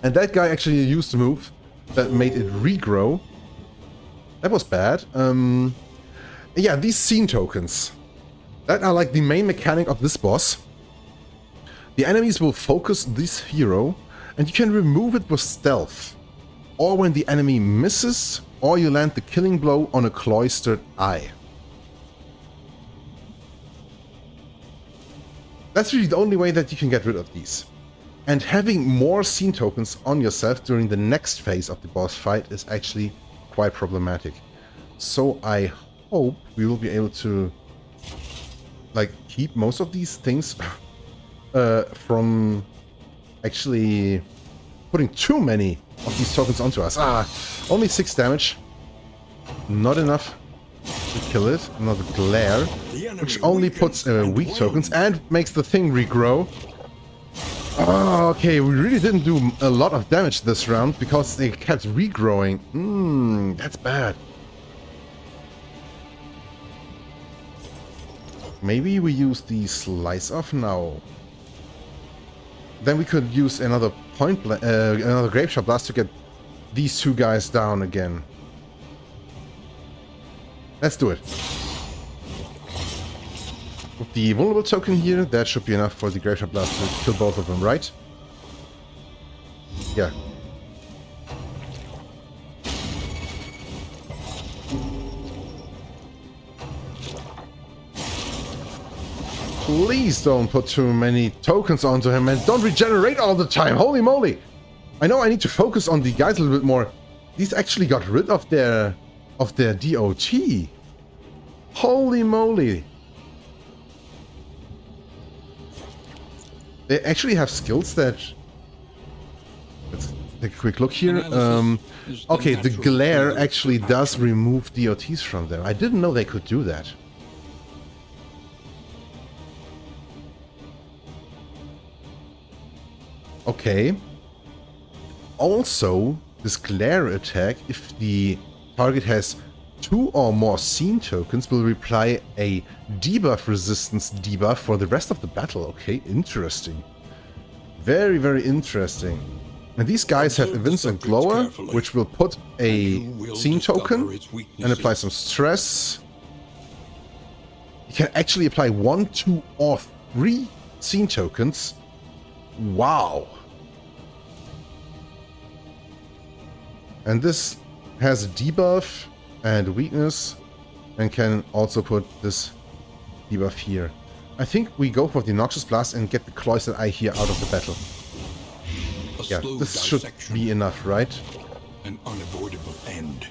And that guy actually used the move that made it regrow. That was bad. Yeah, these scene tokens. That are like the main mechanic of this boss. The enemies will focus this hero, and you can remove it with stealth. Or when the enemy misses, or you land the killing blow on a cloistered eye. That's really the only way that you can get rid of these. And having more scene tokens on yourself during the next phase of the boss fight is actually quite problematic. So I hope we will be able to like keep most of these things from actually putting too many of these tokens onto us. Ah, only 6 damage. Not enough to kill it. Another glare, which only puts weak tokens and makes the thing regrow. Oh, okay, we really didn't do a lot of damage this round because they kept regrowing. That's bad. Maybe we use the slice off now. Then we could use another another Graveshot Blast to get these 2 guys down again. Let's do it. With the vulnerable token here, that should be enough for the Graveshot Blast to kill both of them, right? Yeah. Please don't put too many tokens onto him and don't regenerate all the time. Holy moly! I know I need to focus on the guys a little bit more. These actually got rid of their DOT. Holy moly! They actually have skills that... Let's take a quick look here. Okay, the glare actually does remove DOTs from them. I didn't know they could do that. Okay. Also, this glare attack, if the target has 2 or more scene tokens, will apply a debuff resistance debuff for the rest of the battle. Okay, interesting. Very, very interesting. And these guys have Evince and Glower, which will put a scene token and apply some stress. he can actually apply 1, 2, or 3 scene tokens. Wow. And this has a debuff and weakness, and can also put this debuff here. I think we go for the Noxious Blast and get the Cloistered Eye here out of the battle. Yeah, this should be enough, right? An unavoidable end.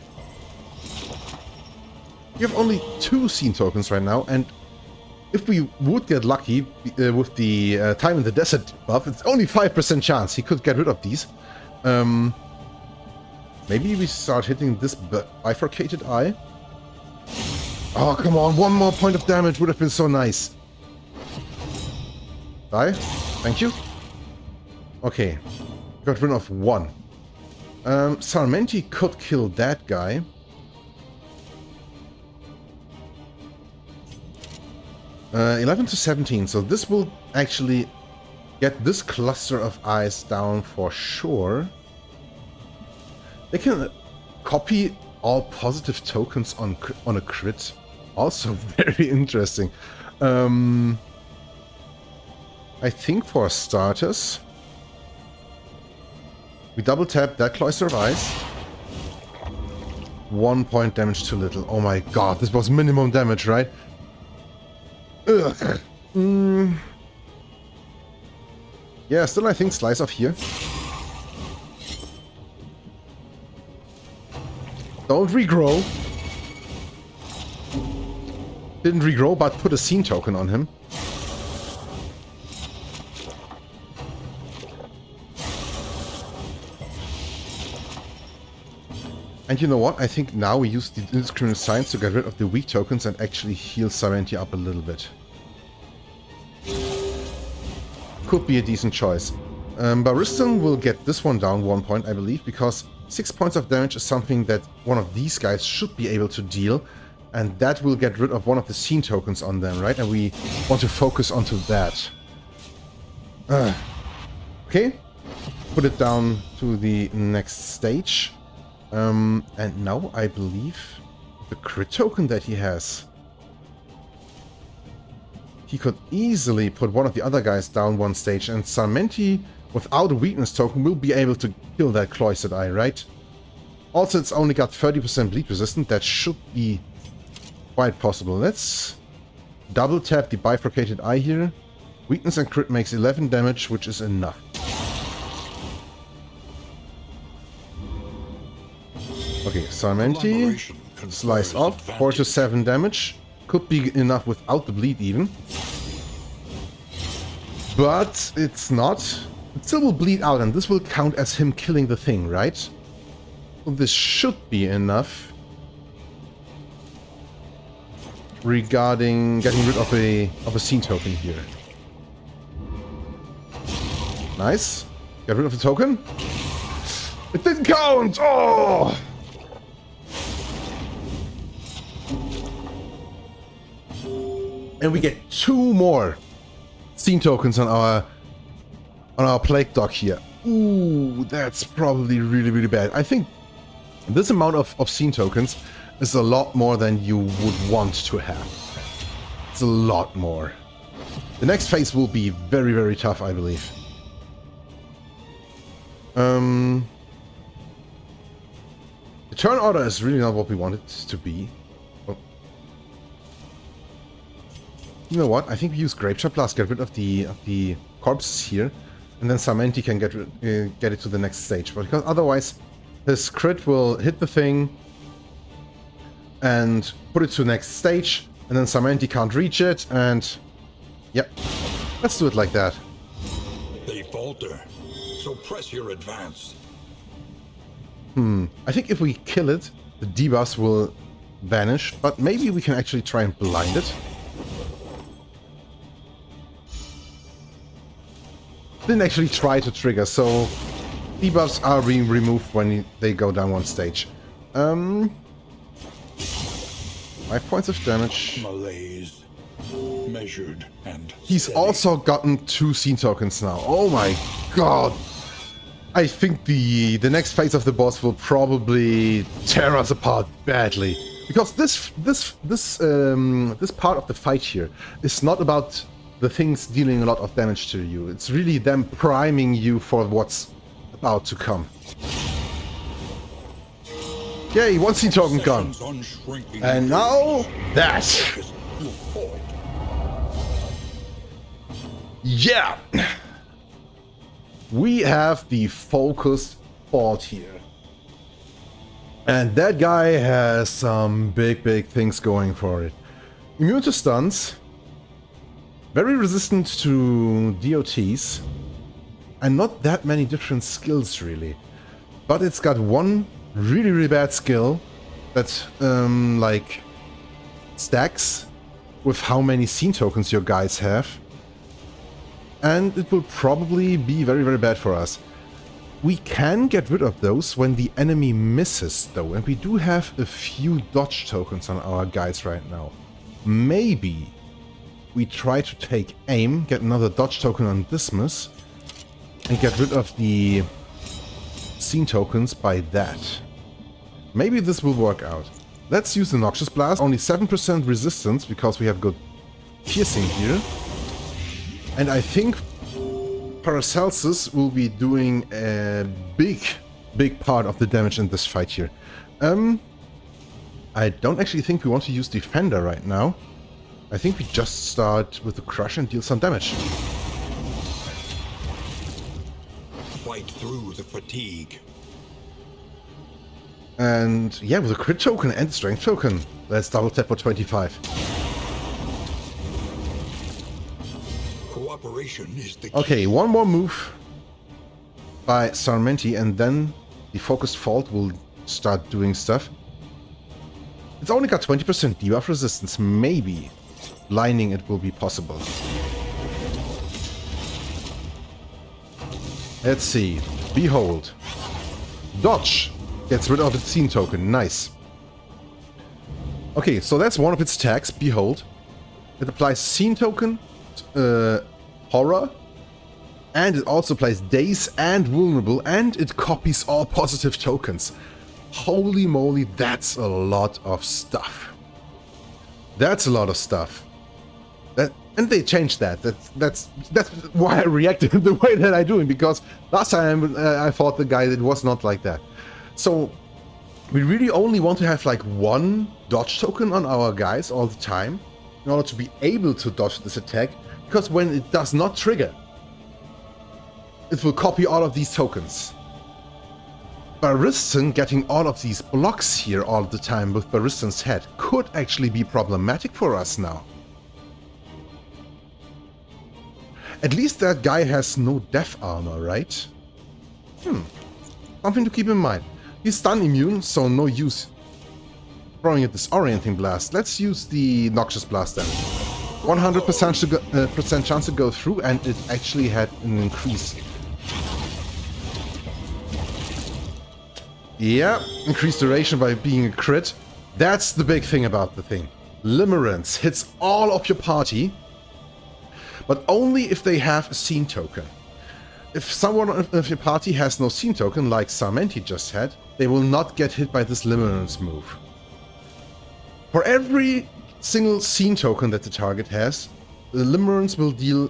We have only 2 scene tokens right now, and if we would get lucky with the Time in the Desert buff, it's only 5% chance he could get rid of these. Maybe we start hitting this bifurcated eye. Oh, come on, 1 more point of damage would have been so nice. Die. Thank you. Okay. Got rid of 1. Sarmenti could kill that guy. Uh, 11 to 17, so this will actually get this cluster of eyes down for sure. They can copy all positive tokens on a crit. Also very interesting. I think for starters, we double tap that Cloister of Eyes. 1 point damage too little. Oh my god, this was minimum damage, right? Ugh. Yeah, still I think Slice off here. Don't regrow. Didn't regrow, but put a scene token on him. And you know what? I think now we use the Indiscriminate Signs to get rid of the weak tokens and actually heal Sarenti up a little bit. Could be a decent choice. Baristan will get this one down 1 point, I believe, because 6 points of damage is something that one of these guys should be able to deal, and that will get rid of one of the scene tokens on them, right? And we want to focus onto that. Okay, put it down to the next stage. And now I believe the crit token that he has, he could easily put one of the other guys down 1 stage, and Sarmenti, without a weakness token, will be able to kill that Cloistered Eye, right? Also, it's only got 30% bleed resistant. That should be quite possible. Let's double tap the Bifurcated Eye here. Weakness and crit makes 11 damage, which is enough. Okay, Sarmenti, slice off, 4 to 7 damage. Could be enough without the bleed even. But it's not. It still will bleed out, and this will count as him killing the thing, right? So this should be enough regarding getting rid of a scene token here. Nice. Get rid of the token. It didn't count! Oh! And we get 2 more scene tokens on our Plague Dog here. Ooh, that's probably really, really bad. I think this amount of scene tokens is a lot more than you would want to have. It's a lot more. The next phase will be very, very tough, I believe. The turn order is really not what we want it to be. Oh. You know what? I think we use Grapeshot Blast, get rid of the corpses here, and then Sarmenti can get it to the next stage. But because otherwise, his crit will hit the thing and put it to the next stage, and then Sarmenti can't reach it, and yep, let's do it like that. They falter, so press your advance. I think if we kill it, the debuffs will vanish, but maybe we can actually try and blind it. Didn't actually try to trigger, so debuffs are being removed when they go down 1 stage. 5 points of damage. Malaise, measured and He's steady. also gotten 2 scene tokens now. Oh my god! I think the next phase of the boss will probably tear us apart badly. Because this part of the fight here is not about the things dealing a lot of damage to you. It's really them priming you for what's about to come. Yay, one sea token gone. And now that. Yeah. We have the focused fault here. And that guy has some big things going for it. Immune to stuns. Very resistant to DOTs. And not that many different skills really. But it's got one really bad skill that like stacks with how many scene tokens your guys have. And it will probably be very bad for us. We can get rid of those when the enemy misses though, and we do have a few dodge tokens on our guys right now. Maybe we try to take aim, get another dodge token on Dismiss, and get rid of the scene tokens by that. Maybe this will work out. Let's use the Noxious Blast, only 7% resistance because we have good piercing here. And I think Paracelsus will be doing a big part of the damage in this fight here. I don't actually think we want to use Defender right now. I think we just start with the Crush and deal some damage. Fight through the fatigue. And yeah, with a crit token and strength token, let's double tap for 25. Cooperation is the key. Okay, one more move by Sarmenti and then the focused fault will start doing stuff. It's only got 20% debuff resistance. Maybe lining it will be possible. Let's see. Behold. Dodge. Gets rid of its scene token. Nice. Okay, so that's one of its tags. Behold. It applies scene token, horror, and it also applies daze and vulnerable, and it copies all positive tokens. Holy moly, that's a lot of stuff. That's a lot of stuff. And they changed that. That's why I reacted the way that I do, because last time I fought the guy that was not like that. So we really only want to have like one dodge token on our guys all the time in order to be able to dodge this attack, because when it does not trigger, it will copy all of these tokens. Baristan getting all of these blocks here all the time with Baristan's head could actually be problematic for us now. At least that guy has no death armor, right? Something to keep in mind. He's stun immune, so no use throwing a disorienting blast. Let's use the Noxious Blast then. 100% chance to go through, and it actually had an increase. Yeah, increased duration by being a crit. That's the big thing about the thing. Limerence hits all of your party, but only if they have a scene token. If someone of your party has no scene token, like Sarmenti just had, they will not get hit by this Limerence move. For every single scene token that the target has, the Limerence will deal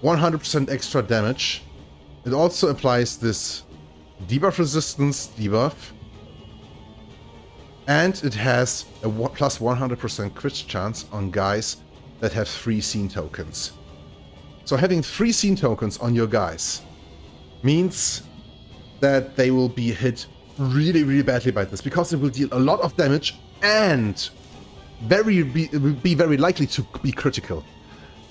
100% extra damage. It also applies this debuff resistance debuff, and it has a plus 100% crit chance on guys that have 3 scene tokens. So having 3 scene tokens on your guys means that they will be hit really badly by this, because it will deal a lot of damage and be very likely to be critical.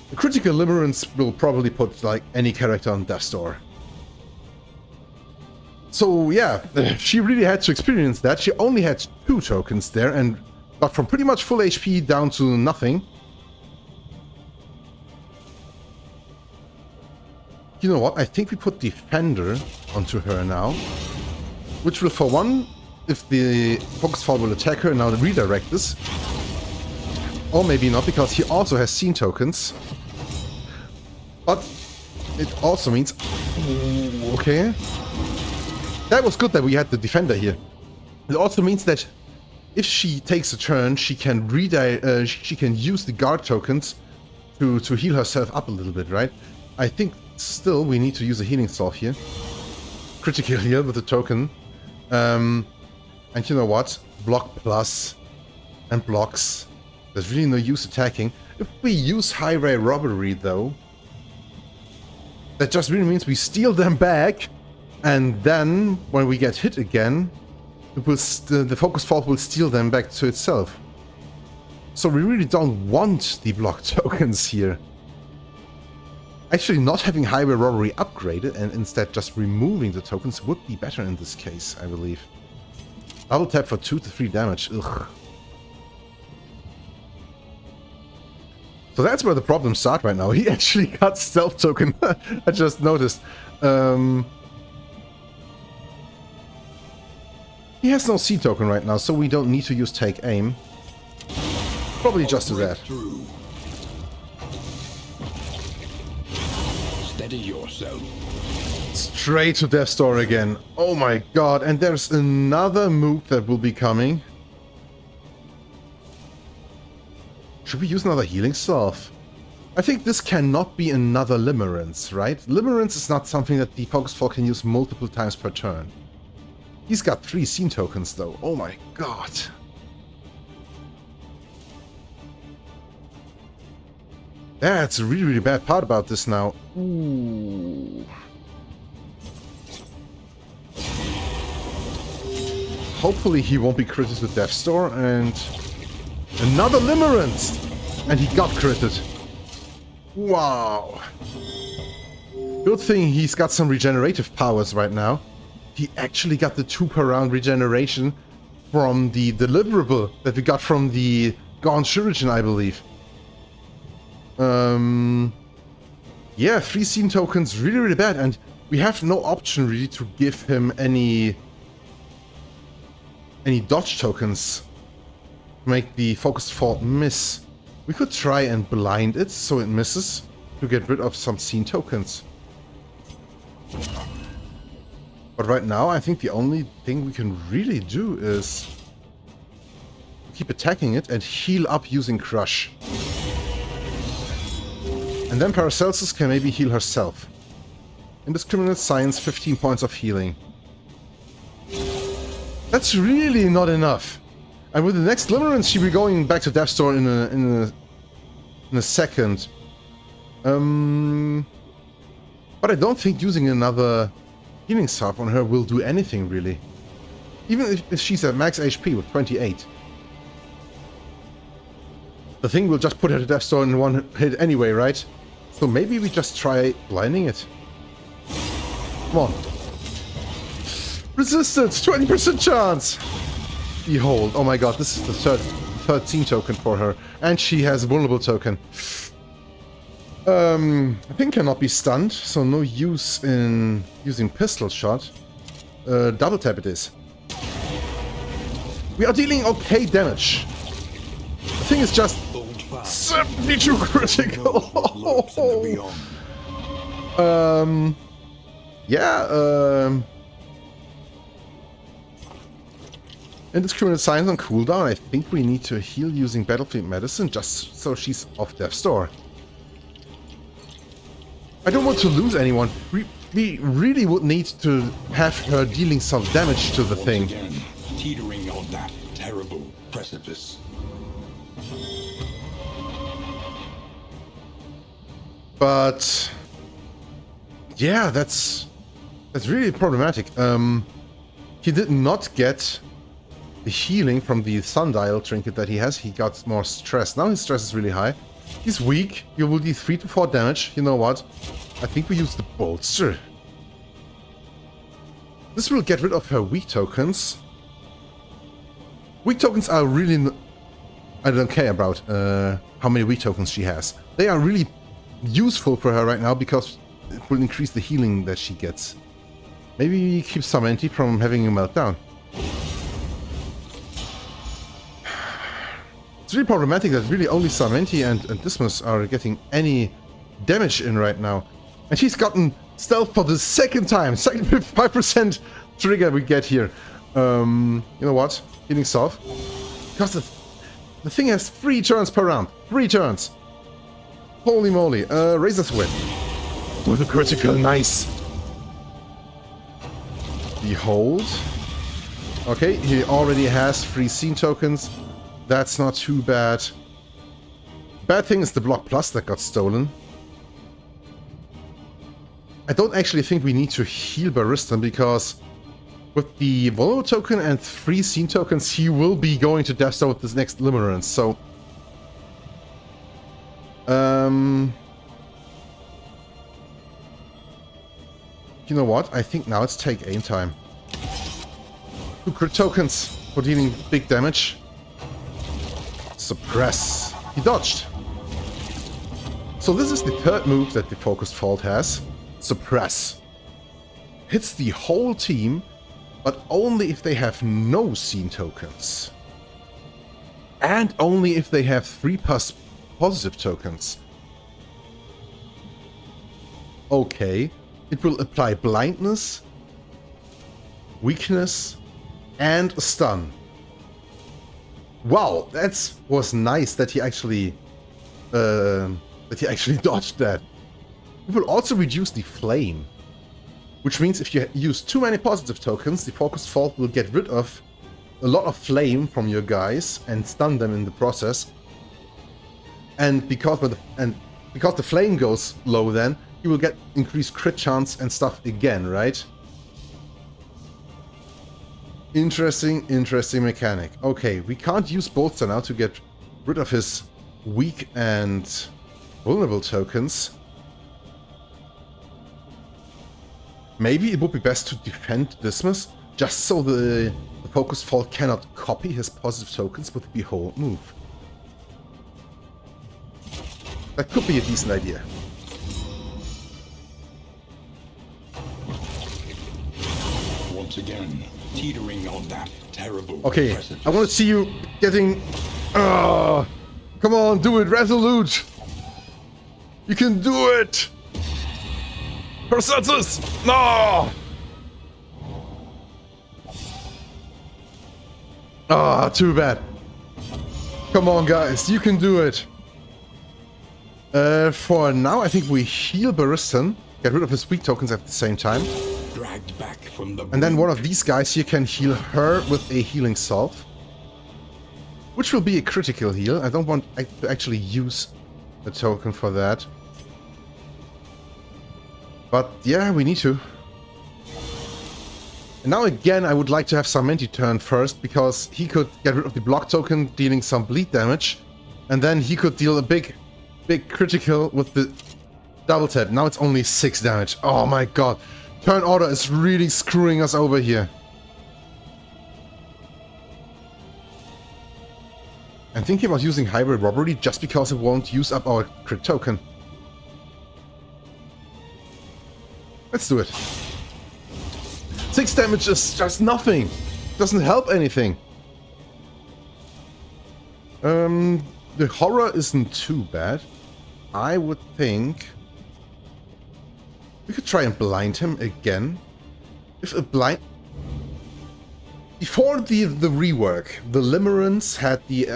The critical Limerence will probably put like any character on death's door. So yeah, she really had to experience that. She only had 2 tokens there and got from pretty much full HP down to nothing. You know what? I think we put Defender onto her now, which will, for one, if the Focus Fall will attack her, now redirect this. Or maybe not, because he also has scene tokens. But it also means... Okay. That was good that we had the Defender here. It also means that if she takes a turn, she can she can use the guard tokens to heal herself up a little bit, right? I think still we need to use a healing salve here. Critical heal with the token. And you know what? Block plus and blocks. There's really no use attacking. If we use highway robbery though, that just really means we steal them back, and then when we get hit again, it will the focus fault will steal them back to itself. So we really don't want the block tokens here. Actually, not having highway robbery upgraded and instead just removing the tokens would be better in this case, I believe. Double tap for 2 to 3 damage. Ugh. So that's where the problems start right now. He actually got stealth token. I just noticed. He has no C token right now, so we don't need to use take aim. Probably just do that. Steady yourself. Straight to Death's Door again. Oh my god, and there's another move that will be coming. Should we use another healing salve? I think this cannot be another Limerence, right? Limerence is not something that the Focus Fall can use multiple times per turn. He's got 3 scene tokens though. Oh my god. That's a really, really bad part about this now. Ooh. Hopefully he won't be critted with Death's Door, and another Limerence! And he got critted. Wow. Good thing he's got some regenerative powers right now. He actually got the 2 per round regeneration from the deliverable that we got from the Gaunt Shuriken, I believe. Yeah, 3 scene tokens, really, really bad, and we have no option really to give him any dodge tokens to make the focused fault miss. We could try and blind it so it misses to get rid of some scene tokens. But right now, I think the only thing we can really do is keep attacking it and heal up using Crush. And then Paracelsus can maybe heal herself. Indiscriminate Science, 15 points of healing. That's really not enough. And with the next Limerence, she'll be going back to Death's Door in a second. But I don't think using another healing salve on her will do anything really. Even if she's at max HP with 28. The thing will just put her to Death's Door in one hit anyway, right? So maybe we just try blinding it. Come on. Resistance! 20% chance! Behold. Oh my god, this is the third scene token for her. And she has a vulnerable token. I think cannot be stunned, so no use in using pistol shot. Double tap it is. We are dealing okay damage. The thing is just 72 critical. Yeah, Indiscriminate Science on cooldown. I think we need to heal using Battlefield Medicine just so she's off Death's Door. I don't want to lose anyone. We really would need to have her dealing some damage to the thing. Again, teetering on that terrible precipice. But yeah, that's really problematic. He did not get the healing from the sundial trinket that he has. He got more stress. Now his stress is really high. He's weak. You will do 3 to 4 damage. You know what? I think we use the bolster. This will get rid of her weak tokens. Weak tokens are really... I don't care about how many weak tokens she has. They are really useful for her right now because it will increase the healing that she gets. Maybe keep Samantha from having a meltdown. It's really problematic that really only Samantha and Dismas are getting any damage in right now. And she's gotten stealth for the second time. Second 5% trigger we get here. You know what? Healing Salve. Because the thing has 3 turns per round. 3 turns. Holy moly. Razor's Wit. With a critical, nice. Behold. Okay, he already has 3 scene tokens. That's not too bad. Bad thing is the block plus that got stolen. I don't actually think we need to heal Baristan because with the vulnerable token and 3 scene tokens, he will be going to Deathstone with this next Limerence, so... You know what? I think now it's take aim time. 2 crit tokens for dealing big damage. Suppress. He dodged. So this is the 3rd move that the Focused Fault has. Suppress. Hits the whole team, but only if they have no scene tokens. And only if they have 3+ positive tokens. Okay. It will apply blindness, weakness, and a stun. Wow, that was nice that he actually dodged that. It will also reduce the flame, which means if you use too many positive tokens, the Focused Fault will get rid of a lot of flame from your guys and stun them in the process. And because the flame goes low, then you will get increased crit chance and stuff again, right? Interesting mechanic. Okay, we can't use Bolster now to get rid of his weak and vulnerable tokens. Maybe it would be best to defend Dismas, just so the Focused Fault cannot copy his positive tokens with the Behold move. That could be a decent idea. Once again, teetering on that terrible Okay, precipice. I want to see you getting... come on, do it, resolute! You can do it! Persetus! No! Too bad. Come on, guys, you can do it. For now, I think we heal Baristan, get rid of his weak tokens at the same time. Dragged back from the And then one of these guys here can heal her with a healing salve. Which will be a critical heal. I don't want to actually use a token for that. But yeah, we need to. And now again, I would like to have Samenti turn first, because he could get rid of the block token, dealing some bleed damage. And then he could deal a big critical with the double tap. Now it's only 6 damage. Oh my god. Turn order is really screwing us over here. I'm thinking about using Hybrid Robbery just because it won't use up our crit token. Let's do it. 6 damage is just nothing. Doesn't help anything. The horror isn't too bad. I would think we could try and blind him again. If a blind... Before the rework, the Limerence had the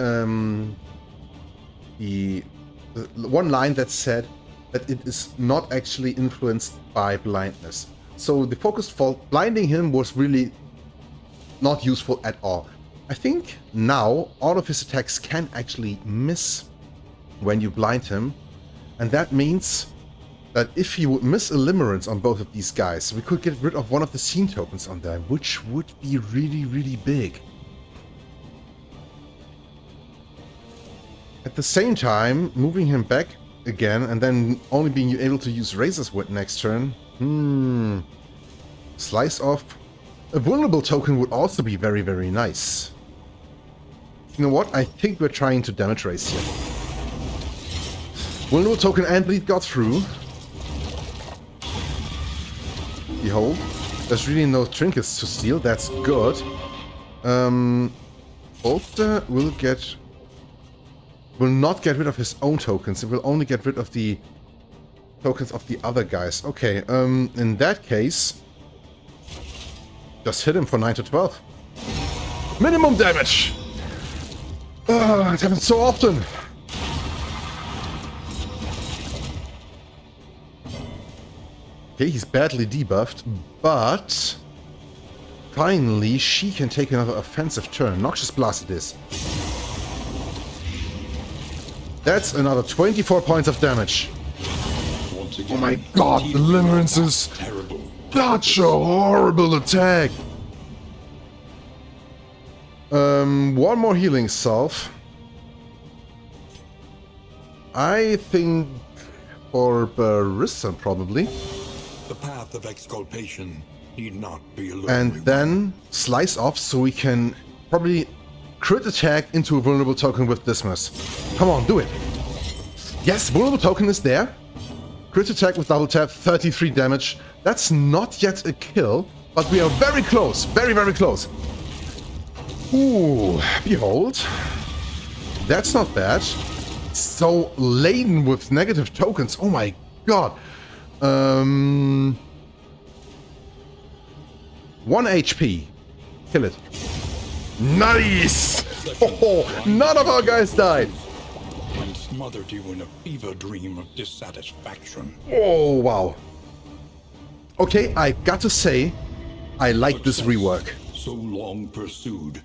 one line that said that it is not actually influenced by blindness. So the Focused Fault, blinding him was really not useful at all. I think now all of his attacks can actually miss when you blind him. And that means that if he would miss a Limerence on both of these guys, we could get rid of one of the scene tokens on them, which would be really, really big. At the same time, moving him back again and then only being able to use Razor's Wit next turn. Slice off. A vulnerable token would also be very, very nice. You know what? I think we're trying to damage race here. Vulnerable token and bleed got through. Behold. There's really no trinkets to steal. That's good. Bolster will not get rid of his own tokens. It will only get rid of the tokens of the other guys. Okay, in that case, just hit him for 9 to 12. Minimum damage! It happens so often. Okay, he's badly debuffed, but finally she can take another offensive turn. Noxious Blast it is. That's another 24 points of damage. Oh my god, Deliverance is such a horrible attack. One more healing salve. I think for Barista probably. The path of exculpation need not be alone. And then slice off so we can probably crit attack into a vulnerable token with Dismas. Come on, do it. Yes, vulnerable token is there. Crit attack with double tap, 33 damage. That's not yet a kill, but we are very close. Very, very close. Ooh, behold. That's not bad. So laden with negative tokens. Oh my god. 1 HP. Kill it. Nice! Oh, none of our guys died. And smothered you in a fever dream of dissatisfaction. Oh, wow. Okay, I got to say, I like this rework. So long pursued.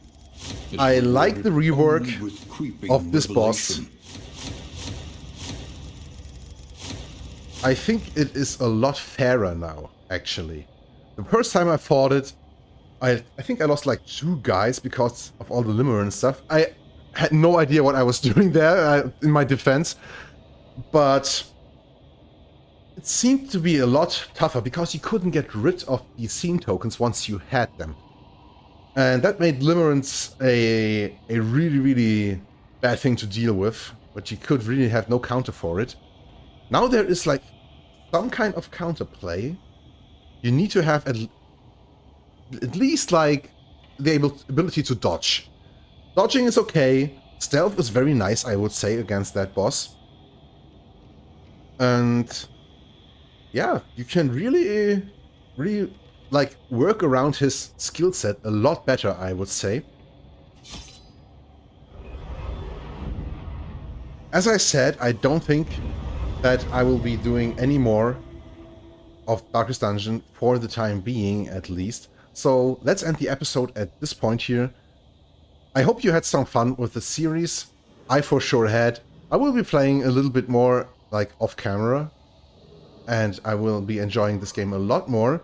I like the rework Only with creeping of this boss. revelation. I think it is a lot fairer now, actually. The first time I fought it, I think I lost like 2 guys because of all the Limmer and stuff. I had no idea what I was doing there in my defense, but it seemed to be a lot tougher because you couldn't get rid of the scene tokens once you had them. And that made Limerence a really, really bad thing to deal with, but you could really have no counter for it. Now there is like some kind of counterplay. You need to have at least like the ability to dodge. Dodging is okay. Stealth is very nice, I would say, against that boss. And yeah, you can really like work around his skill set a lot better, I would say. As I said, I don't think that I will be doing any more of Darkest Dungeon for the time being, at least. So let's end the episode at this point here. I hope you had some fun with the series. I for sure had. I will be playing a little bit more like off camera, and I will be enjoying this game a lot more.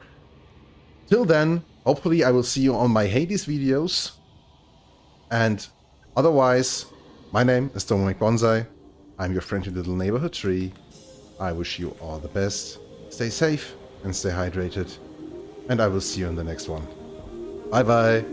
Till then, hopefully I will see you on my Hades videos. And otherwise, my name is Dominic Bonsai. I'm your friendly little neighborhood tree. I wish you all the best. Stay safe and stay hydrated. And I will see you in the next one. Bye bye.